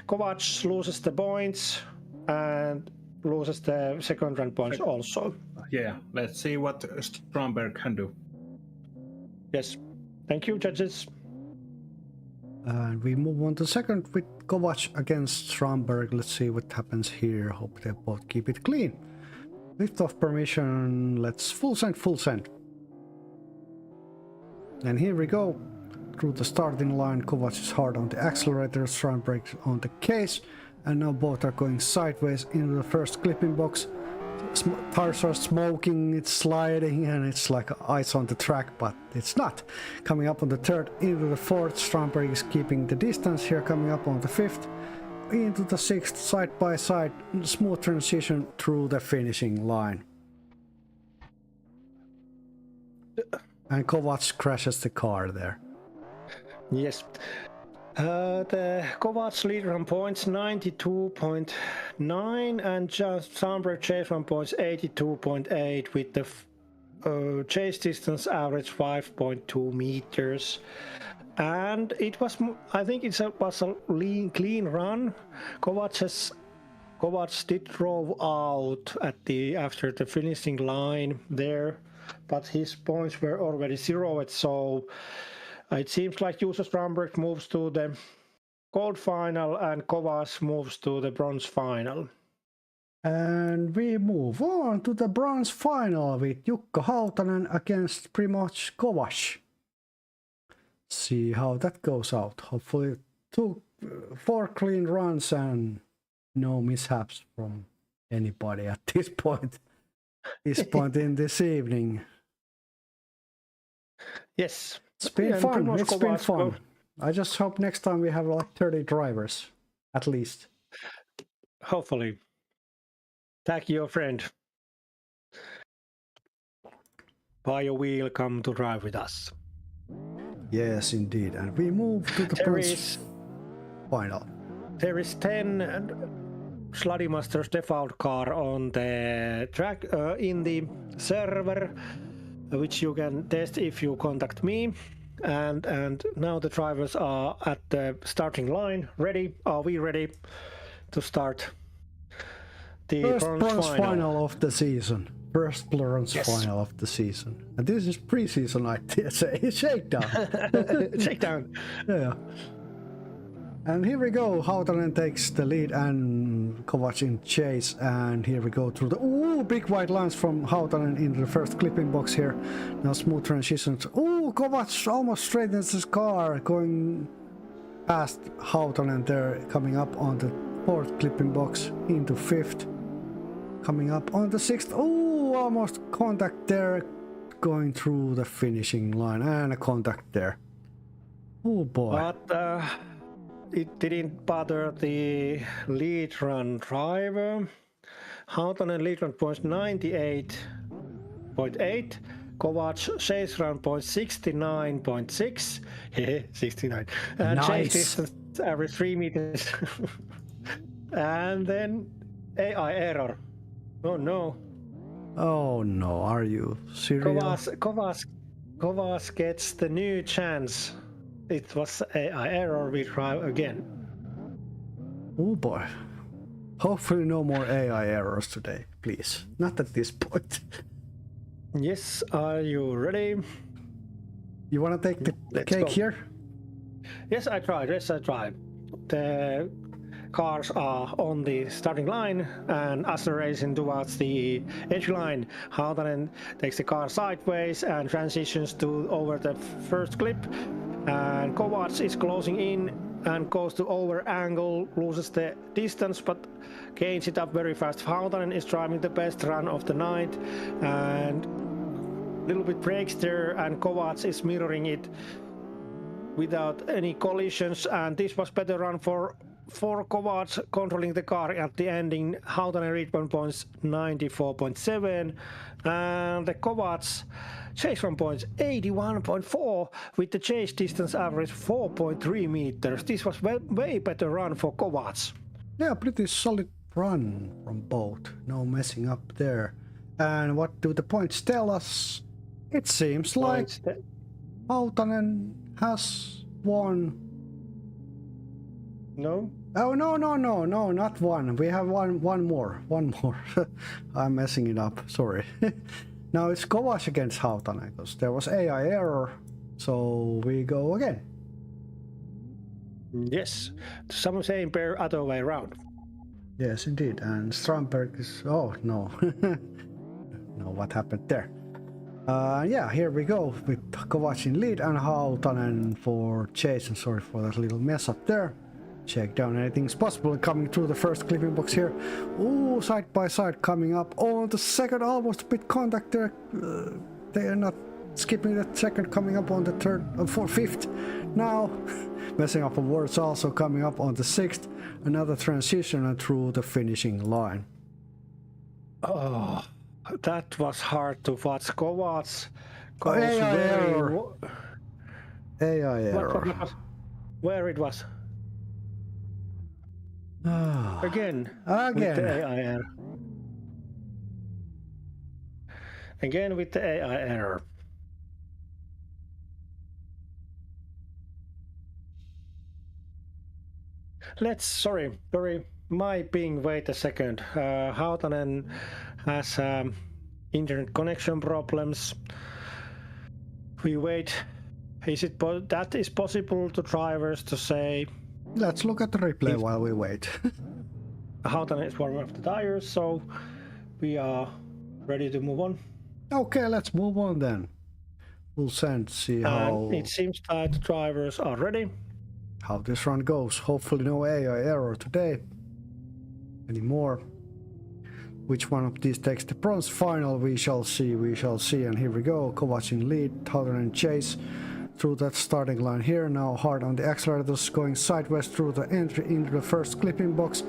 Kovac loses the points and loses the second round points also. Yeah, let's see what Strandberg can do. Yes, thank you, judges. And we move on to second with Kovac against Strandberg. Let's see what happens here. Hope they both keep it clean. Lift off permission. Let's full send. And here we go. Through the starting line, Kovac is hard on the accelerator, Strandberg on the case, and now both are going sideways into the first clipping box. Tires are smoking, it's sliding, and it's like ice on the track, but it's not. Coming up on the third, into the fourth, Strandberg is keeping the distance here, coming up on the fifth, into the sixth, side by side, smooth transition through the finishing line. And Kovac crashes the car there. Yes. The Kovac leader on points 92.9 and Strandberg chase on points 82.8 with the chase distance average 5.2 meters. And it was, I think it was a clean run. Kovac did drove out after the finishing line there, but his points were already zeroed, so it seems like Juuso Strandberg moves to the gold final and Kovac moves to the bronze final. And we move on to the bronze final with Jukka Hautanen against Primož Kovac. See how that goes out. Hopefully 4 clean runs and no mishaps from anybody at this point. In this evening. Yes. It's been fun. It's been fun. I just hope next time we have like 30 drivers, at least. Hopefully. Tag your friend. Buy a wheel, come to drive with us. Yes, indeed. And we move to the bronze final. There is 10 SLADI Masters default car on the track in the server, which you can test if you contact me. And now the drivers are at the starting line. Ready? Are we ready to start the first bronze final of the season? First bronze final of the season. And this is pre-season, I say. Shakedown. Shakedown. Yeah. And here we go. Hautanen takes the lead and Kovac in chase. And here we go through the big white lines from Hautanen into the first clipping box here. Now smooth transitions. Kovac almost straightens his car, going past Hautanen there, coming up on the fourth clipping box into fifth. Coming up on the sixth. Almost contact there, going through the finishing line, and a contact there. Oh boy. But it didn't bother the lead run driver. Hautanen lead run points 98.8. Kovac chase run points 69.6. 69. And nice. Chase distance average 3 meters. And then AI error. Oh no. Oh no, are you serious? Kovac gets the new chance. It was AI error, we try again. Oh boy. Hopefully no more AI errors today, please. Not at this point. Yes, are you ready? You want to take the cake here? Yes, I tried. The cars are on the starting line and accelerating towards the edge line. Hautanen takes the car sideways and transitions over the first clip. And Kovac is closing in and goes to over angle, loses the distance, but gains it up very fast. Hautanen is driving the best run of the night, and little bit breaks there, and Kovacs is mirroring it without any collisions, and this was better run for Kovacs, controlling the car at the ending. Hautanen read 1 points 94.7, and the Kovacs chase run points 81.4 with the chase distance average 4.3 meters. This was way better run for Kovacs. Yeah, pretty solid run from both. No messing up there. And what do the points tell us? It seems like Hautanen has won. No? Oh, no, not one. We have one more. I'm messing it up, sorry. Now it's Kovacs against Hautanen, because there was AI error, so we go again. Yes, some saying pair other way around. Yes, indeed, and Strandberg is... oh, no. No, what happened there? Yeah, here we go with Kovacs in lead and Hautanen for chase, and sorry for that little mess up there. Shakedown, anything's possible coming through the first clipping box here. Ooh, side by side coming up on the second, almost a bit contact there. They are not skipping that second, coming up on the third, fifth. Now, messing up on words, also coming up on the sixth. Another transition and through the finishing line. Oh, that was hard to watch. Kovacs goes AI very... error. AI error. Where it was? Again. With the AI error. Again with the AI error. Sorry, my ping, wait a second. Hautanen has internet connection problems. We wait. Is it that is possible to drivers to say? Let's look at the replay while we wait. Hautanen is warming up the tires, so we are ready to move on. Okay, let's move on then. We'll see how... it seems that the drivers are ready. How this run goes. Hopefully no AI error today anymore. Which one of these takes the bronze final, we shall see. And here we go. Kovacs in lead, Hautanen chase through that starting line here. Now hard on the accelerators, going sideways through the entry into the first clipping box.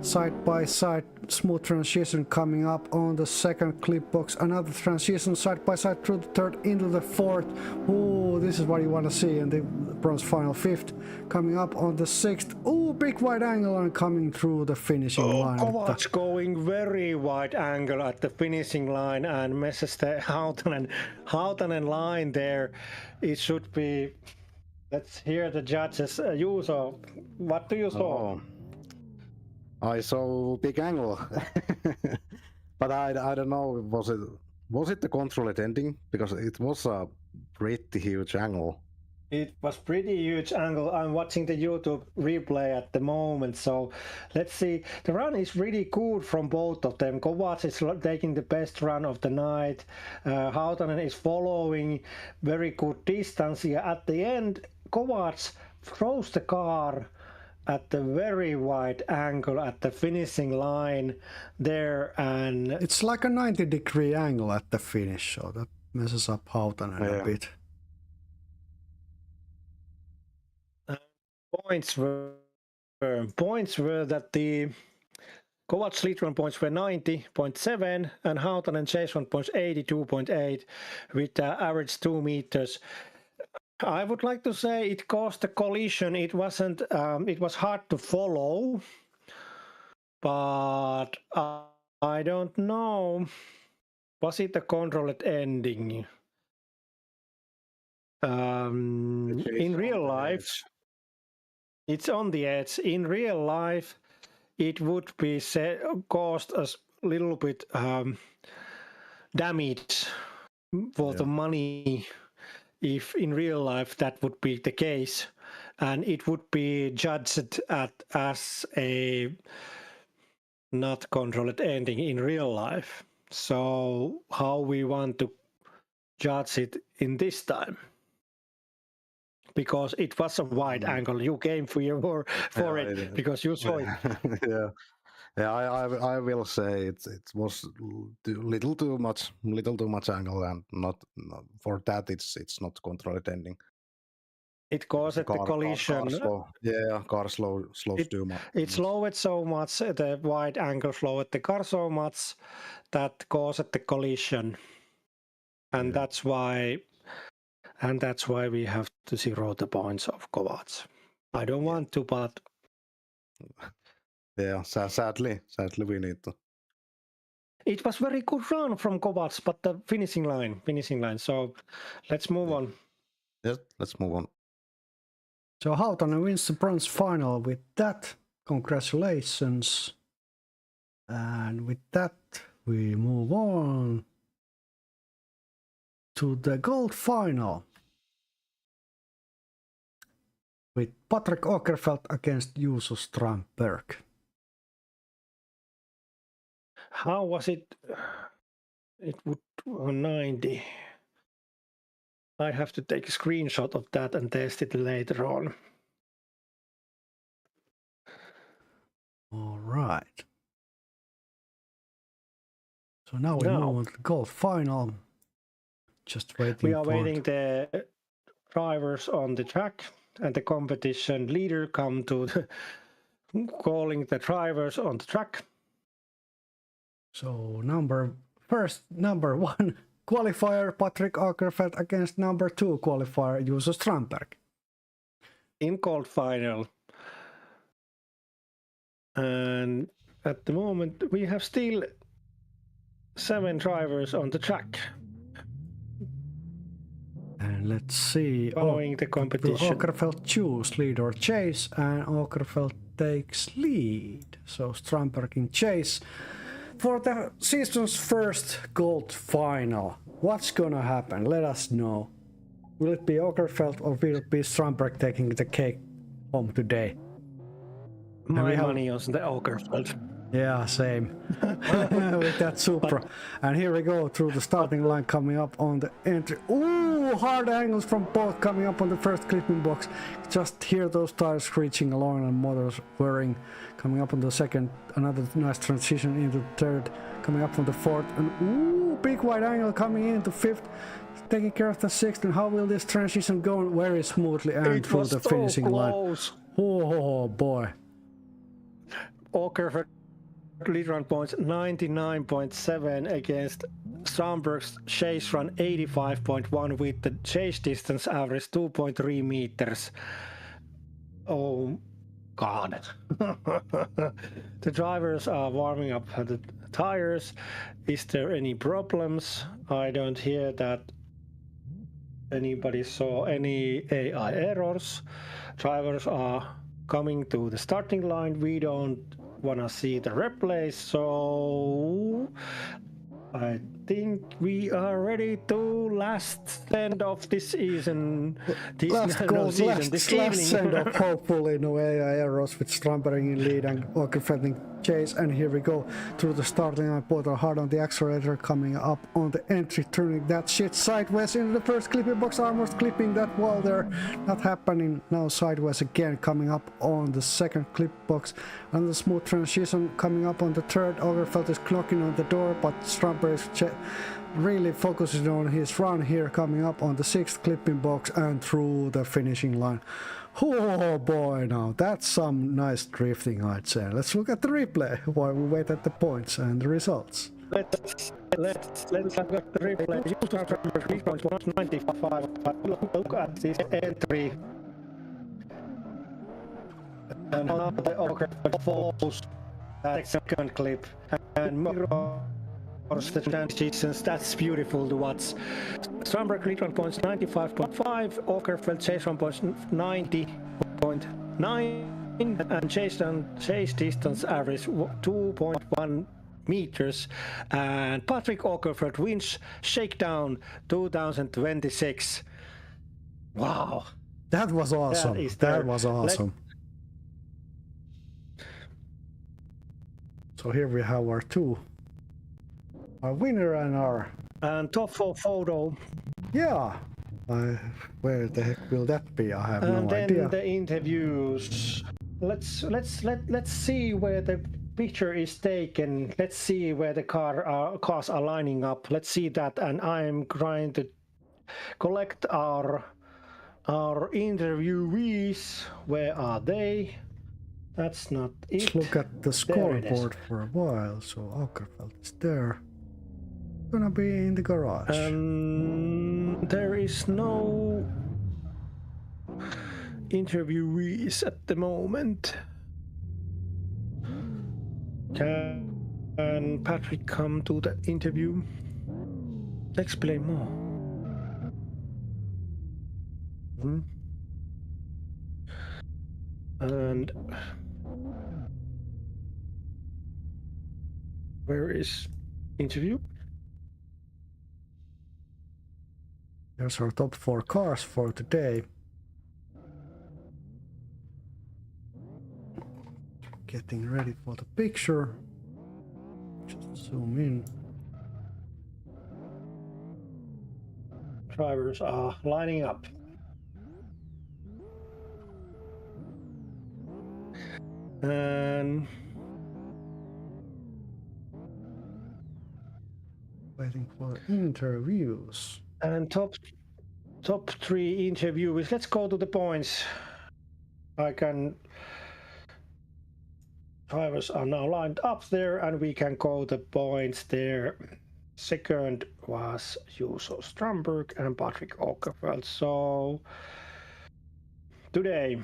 Side by side, smooth transition coming up on the second clip box. Another transition side by side through the third into the fourth. Ooh, this is what you want to see. And the bronze final fifth coming up on the sixth. Ooh, big wide angle and coming through the finishing line. Kovacs going very wide angle at the finishing line and messes the Hautanen line there. It should be... Let's hear the judges. Juuso, what do you saw? I saw big angle, but I don't know. Was it the controlled ending? Because it was a pretty huge angle. It was pretty huge angle. I'm watching the YouTube replay at the moment, so let's see. The run is really good from both of them. Kovacs is taking the best run of the night. Hautanen is following very good distance. Yeah, at the end, Kovacs throws the car at the very wide angle at the finishing line there, and it's like a 90-degree angle at the finish, so that messes up Hautanen a bit. Points were that the Kovacs lead run points were 90.7 and Hautanen chase run points 82.8 with average 2 meters. I would like to say it caused a collision. It wasn't. It was hard to follow, but I don't know. Was it a controlled ending? In real life, it's on the edge. In real life, it would be caused a little bit damage for the money. If in real life that would be the case, and it would be judged as a not controlled ending in real life. So how we want to judge it in this time? because it was a wide angle. You came for it because you saw it. Yeah. Yeah, I will say it was little too much angle, and not for that it's not control ending. It caused the collision. Car slows too much. It slowed so much, the wide angle slowed the car so much that caused the collision. And that's why we have to zero the points of Kovacs. I don't want to, but yeah, sadly we need to. It was very good run from Kovacs, but the finishing line. So let's move on. Yes, let's move on. So Hautanen wins the bronze final with that. Congratulations. And with that, we move on to the gold final with Patrick Åkerfeldt against Juuso Strandberg. How was it? It would 90. I have to take a screenshot of that and test it later on. All right. So now we move on to the gold final. Just waiting. We are waiting the drivers on the track, and the competition leader come to calling the drivers on the track. So number one qualifier Patrick Åkerfeldt against number 2 qualifier Juuso Strandberg. In gold final. And at the moment we have still 7 drivers on the track. And let's see. Following the competition. Åkerfeldt choose lead or chase, and Åkerfeldt takes lead. So Strandberg in chase. For the season's first gold final, what's gonna happen? Let us know. Will it be Åkerfeldt or will it be Strandberg taking the cake home today? My money on the Åkerfeldt. Yeah, same. With that Supra. And here we go through the starting line coming up on the entry. Ooh, hard angles from both coming up on the first clipping box. Just hear those tires screeching along and motors whirring. Coming up on the second, another nice transition into the third. Coming up from the fourth, and ooh, big wide angle coming into fifth. Taking care of the sixth, and how will this transition go very smoothly and through the finishing line? Oh boy. Åkerfeldt lead run points 99.7 against Strandberg's chase run 85.1 with the chase distance average 2.3 meters. Oh God. The drivers are warming up the tires. Is there any problems? I don't hear that anybody saw any AI errors. Drivers are coming to the starting line. We don't want to see the replays, so I think we are ready to last end of this season. Last send up, hopefully no AI errors with Strandberg in lead and Åkerfeldt in chase. And here we go through the starting line. Both are hard on the accelerator, coming up on the entry, turning that shit sideways into the first clipping box, almost clipping that wall there. Not happening. Now sideways again, coming up on the second clip box. And the smooth transition coming up on the third. Åkerfeldt is knocking on the door, but Strandberg is really focusing on his run here, coming up on the sixth clipping box and through the finishing line. Oh boy, now that's some nice drifting, I'd say. Let's look at the replay while we wait at the points and the results. Let's have a replay. You start from 3 points, 195. Look at this entry. And now the Åkerfeldt falls that second clip and mirrors the transitions. That's beautiful to watch. Strandberg lead run points 95.5, Åkerfeldt chase run points 90.9, and chase distance average 2.1 meters. And Patrick Åkerfeldt wins Shakedown 2026. Wow. That was awesome. That was awesome. So here we have our winner and our top 4 photo. Yeah, Where the heck will that be? I have And no then idea. the interviews. Let's see where the picture is taken. Let's see where the cars are lining up. Let's see that, and I'm trying to collect our interviewees. Where are they? That's not it. Let's look at the There it is. scoreboard for a while. So Aukerfeld is there. Gonna be in the garage. There is no interviewees at the moment. Can Patrick come to the interview? Explain more. And where is interview? There's our top 4 cars for today. Getting ready for the picture. Just zoom in. Drivers are lining up. And Waiting for interviews. and top 3 interviewees. Let's go to the points. Drivers are now lined up there, and we can go the points there. Second was Juuso Strömberg and Patrick Åkerfeldt. So today,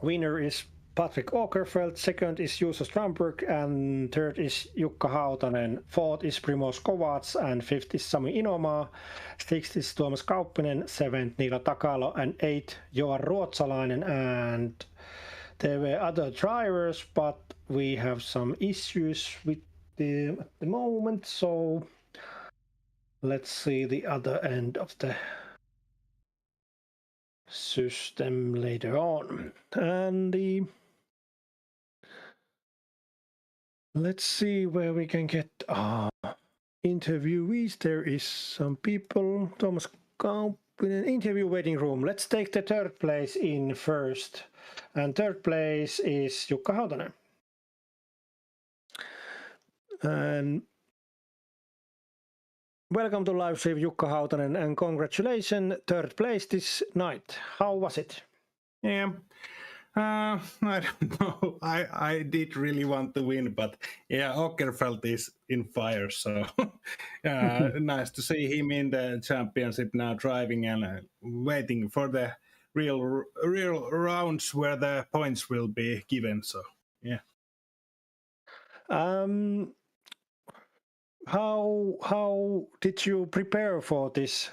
winner is Patrick Åkerfeldt, second is Juuso Strömberg, and third is Jukka Hautanen, fourth is Primož Kovacs, and fifth is Sami Inoma, sixth is Tuomas Kauppinen, seventh Niilo Takalo, and eighth Johan Ruotsalainen. And there were other drivers, but we have some issues with them at the moment, so let's see the other end of the system later on. And let's see where we can get interviewees. There is some people. Tuomas Kauppinen, interview waiting room. Let's take the third place in first. And third place is Jukka Hautanen. And welcome to live stream, Jukka Hautanen, and congratulations, third place this night. How was it? Yeah. I don't know. I did really want to win, but yeah, Åkerfeldt is in fire, so nice to see him in the championship now, driving and waiting for the real rounds where the points will be given. So yeah. How did you prepare for this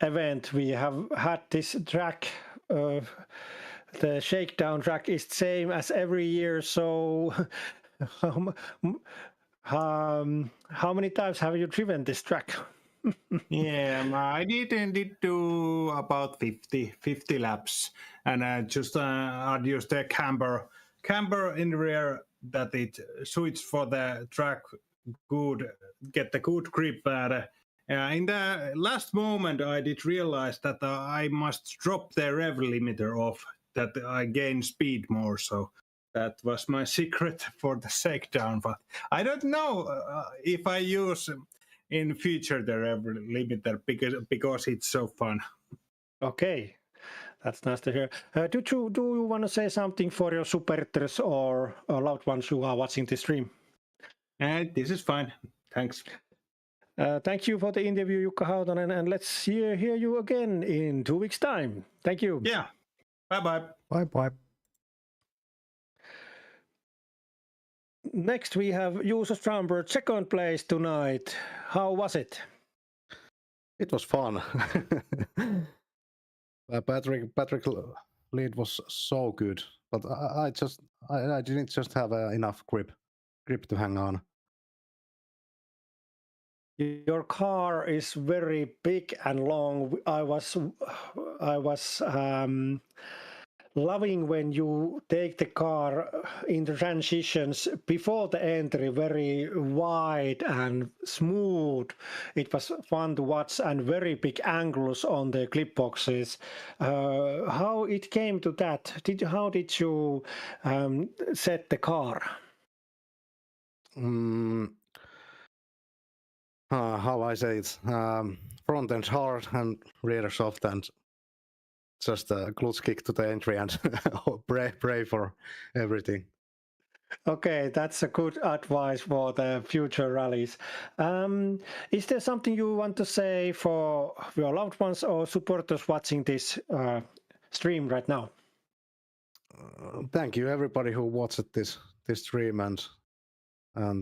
event? We have had this track. The Shakedown track is the same as every year, so how many times have you driven this track? Yeah, I did do about 50 laps, and just I'd use the camber in the rear that it suits for the track good, get the good grip. But in the last moment, I did realize that I must drop the rev limiter off, that I gain speed more. So that was my secret for the Shakedown. But I don't know if I use in future the rev limiter because it's so fun. Okay, that's nice to hear. Do you want to say something for your supporters or loved ones who are watching the stream? This is fine. Thanks. Thank you for the interview, Jukka Hautanen, and let's hear you again in 2 weeks' time. Thank you. Yeah. Bye-bye. Bye-bye. Next, we have Juuso Strömberg, second place tonight. How was it? It was fun. Patrick lead was so good, but I didn't just have enough grip to hang on. Your car is very big and long. I was loving when you take the car in the transitions before the entry, very wide and smooth. It was fun to watch and very big angles on the clip boxes. How it came to that? How did you set the car? How I say it? Front end hard and rear soft, and just a clutch kick to the entry and pray for everything. Okay, that's a good advice for the future rallies. Is there something you want to say for your loved ones or supporters watching this stream right now? Thank you everybody who watched this stream, and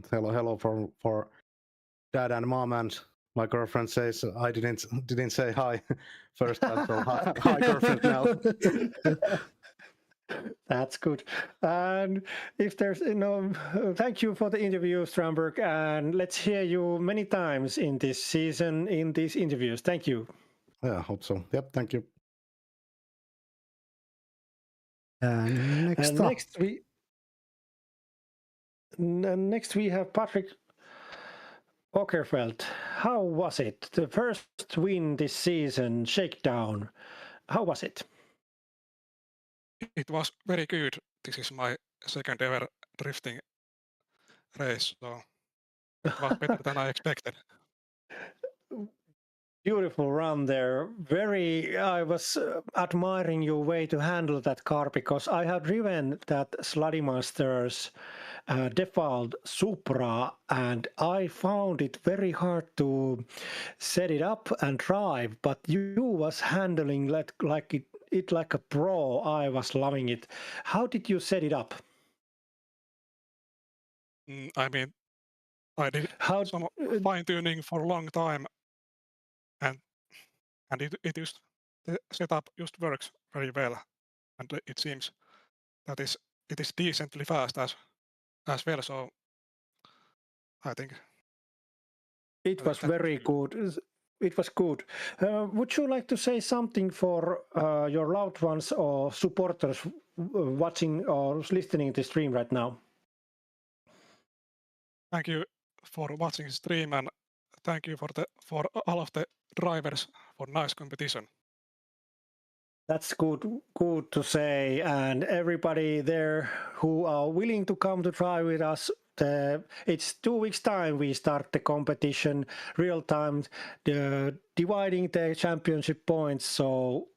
hello for dad and mom, and my girlfriend says I didn't say hi first time, so hi girlfriend now. That's good. And if there's thank you for the interview, Strandberg, and let's hear you many times in this season in these interviews. Thank you. Yeah, I hope so. Yep, thank you. And next we have Patrick Åkerfeldt. How was it? The first win this season, Shakedown. How was it? It was very good. This is my second ever drifting race, so it was better than I expected. Beautiful run there. I was admiring your way to handle that car, because I have driven that SLADI Masters default Supra, and I found it very hard to set it up and drive, but you was handling it like a pro. I was loving it. How did you set it up? I mean, I did some fine-tuning for a long time, and it just, the setup just works very well, and it seems that it is decently fast as well. So I think it was very good. It was good. Would you like to say something for your loved ones or supporters watching or listening to the stream right now? Thank you for watching the stream, and thank you for all of the drivers for nice competition. That's good to say, and everybody there who are willing to come to try with us. It's 2 weeks time we start the competition real time, dividing the championship points. So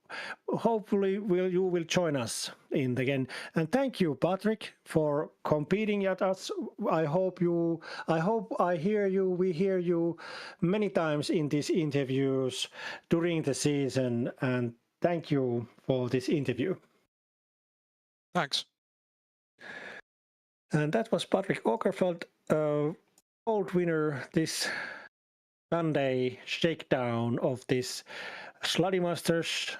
hopefully you will join us in the game. And thank you, Patrick, for competing at us. I hope we hear you many times in these interviews during the season, and thank you for this interview. Thanks. And that was Patrick Åkerfeldt, gold winner this Sunday Shakedown of this SLADI Masters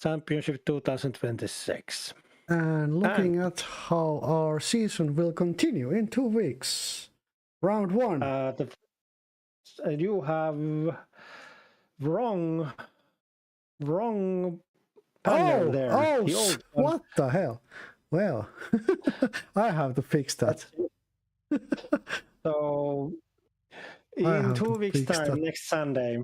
Championship 2026. And looking at how our season will continue in 2 weeks. Round 1. You have wrong banner there. Oh, what the hell? Well, I have to fix that. So, in 2 weeks' time, next Sunday.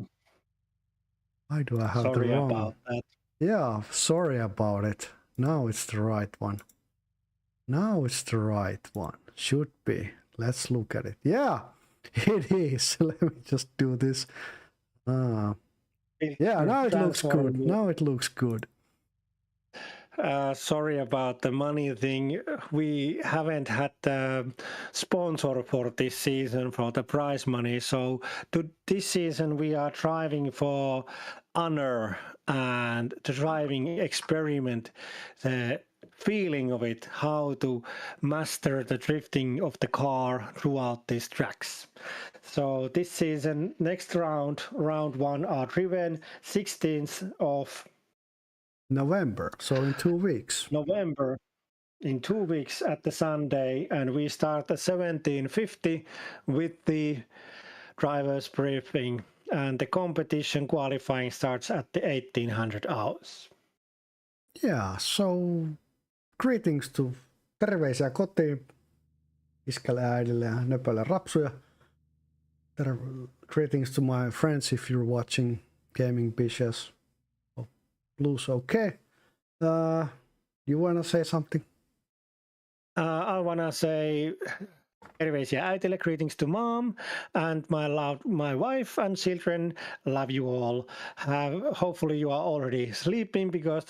Why do I have the wrong? Sorry about that. Yeah, sorry about it. Now it's the right one. Should be. Let's look at it. Yeah, it is. Let me just do this. Yeah, now it looks good. Now it looks good. Sorry about the money thing. We haven't had the sponsor for this season for the prize money. So this season we are driving for honor and the driving experiment, the feeling of it, how to master the drifting of the car throughout these tracks. So this season, next round 1 are driven 16th of November, so in 2 weeks. November, in 2 weeks at the Sunday, and we start at 17:50 with the drivers briefing, and the competition qualifying starts at the 1800 hours. Yeah, so greetings to terveisiä kotiin iskälle, äidille ja nöpölle rapsuja. Greetings to my friends if you're watching Gaming Bitches. Blues okay. You wanna say something? I wanna say terveisiä äitille, greetings to mom and my wife and children. Love you all. Hopefully you are already sleeping because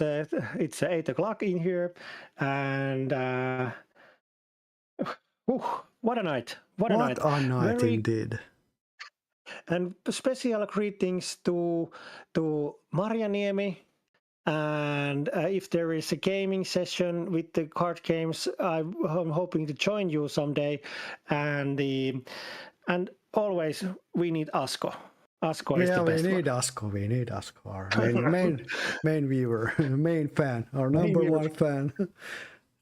it's 8 o'clock in here. And what a night! What a night! A night Very indeed. And special greetings to Marjaniemi. And if there is a gaming session with the card games, I'm hoping to join you someday. And always we need Asko. Asko is the best we one. need Asko. We need Asko, our main viewer, main fan, our number one fan.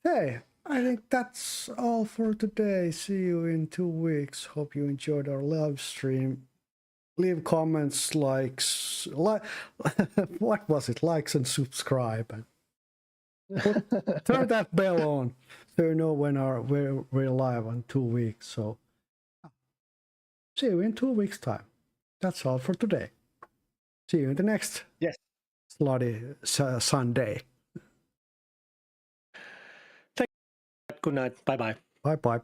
Hey, I think that's all for today. See you in 2 weeks. Hope you enjoyed our live stream. Leave comments, likes, what was it? Likes and subscribe. And turn that bell on so you know when we're live in 2 weeks. So see you in 2 weeks' time. That's all for today. See you in the next SLADI Sunday. Good night. Bye bye. Bye bye.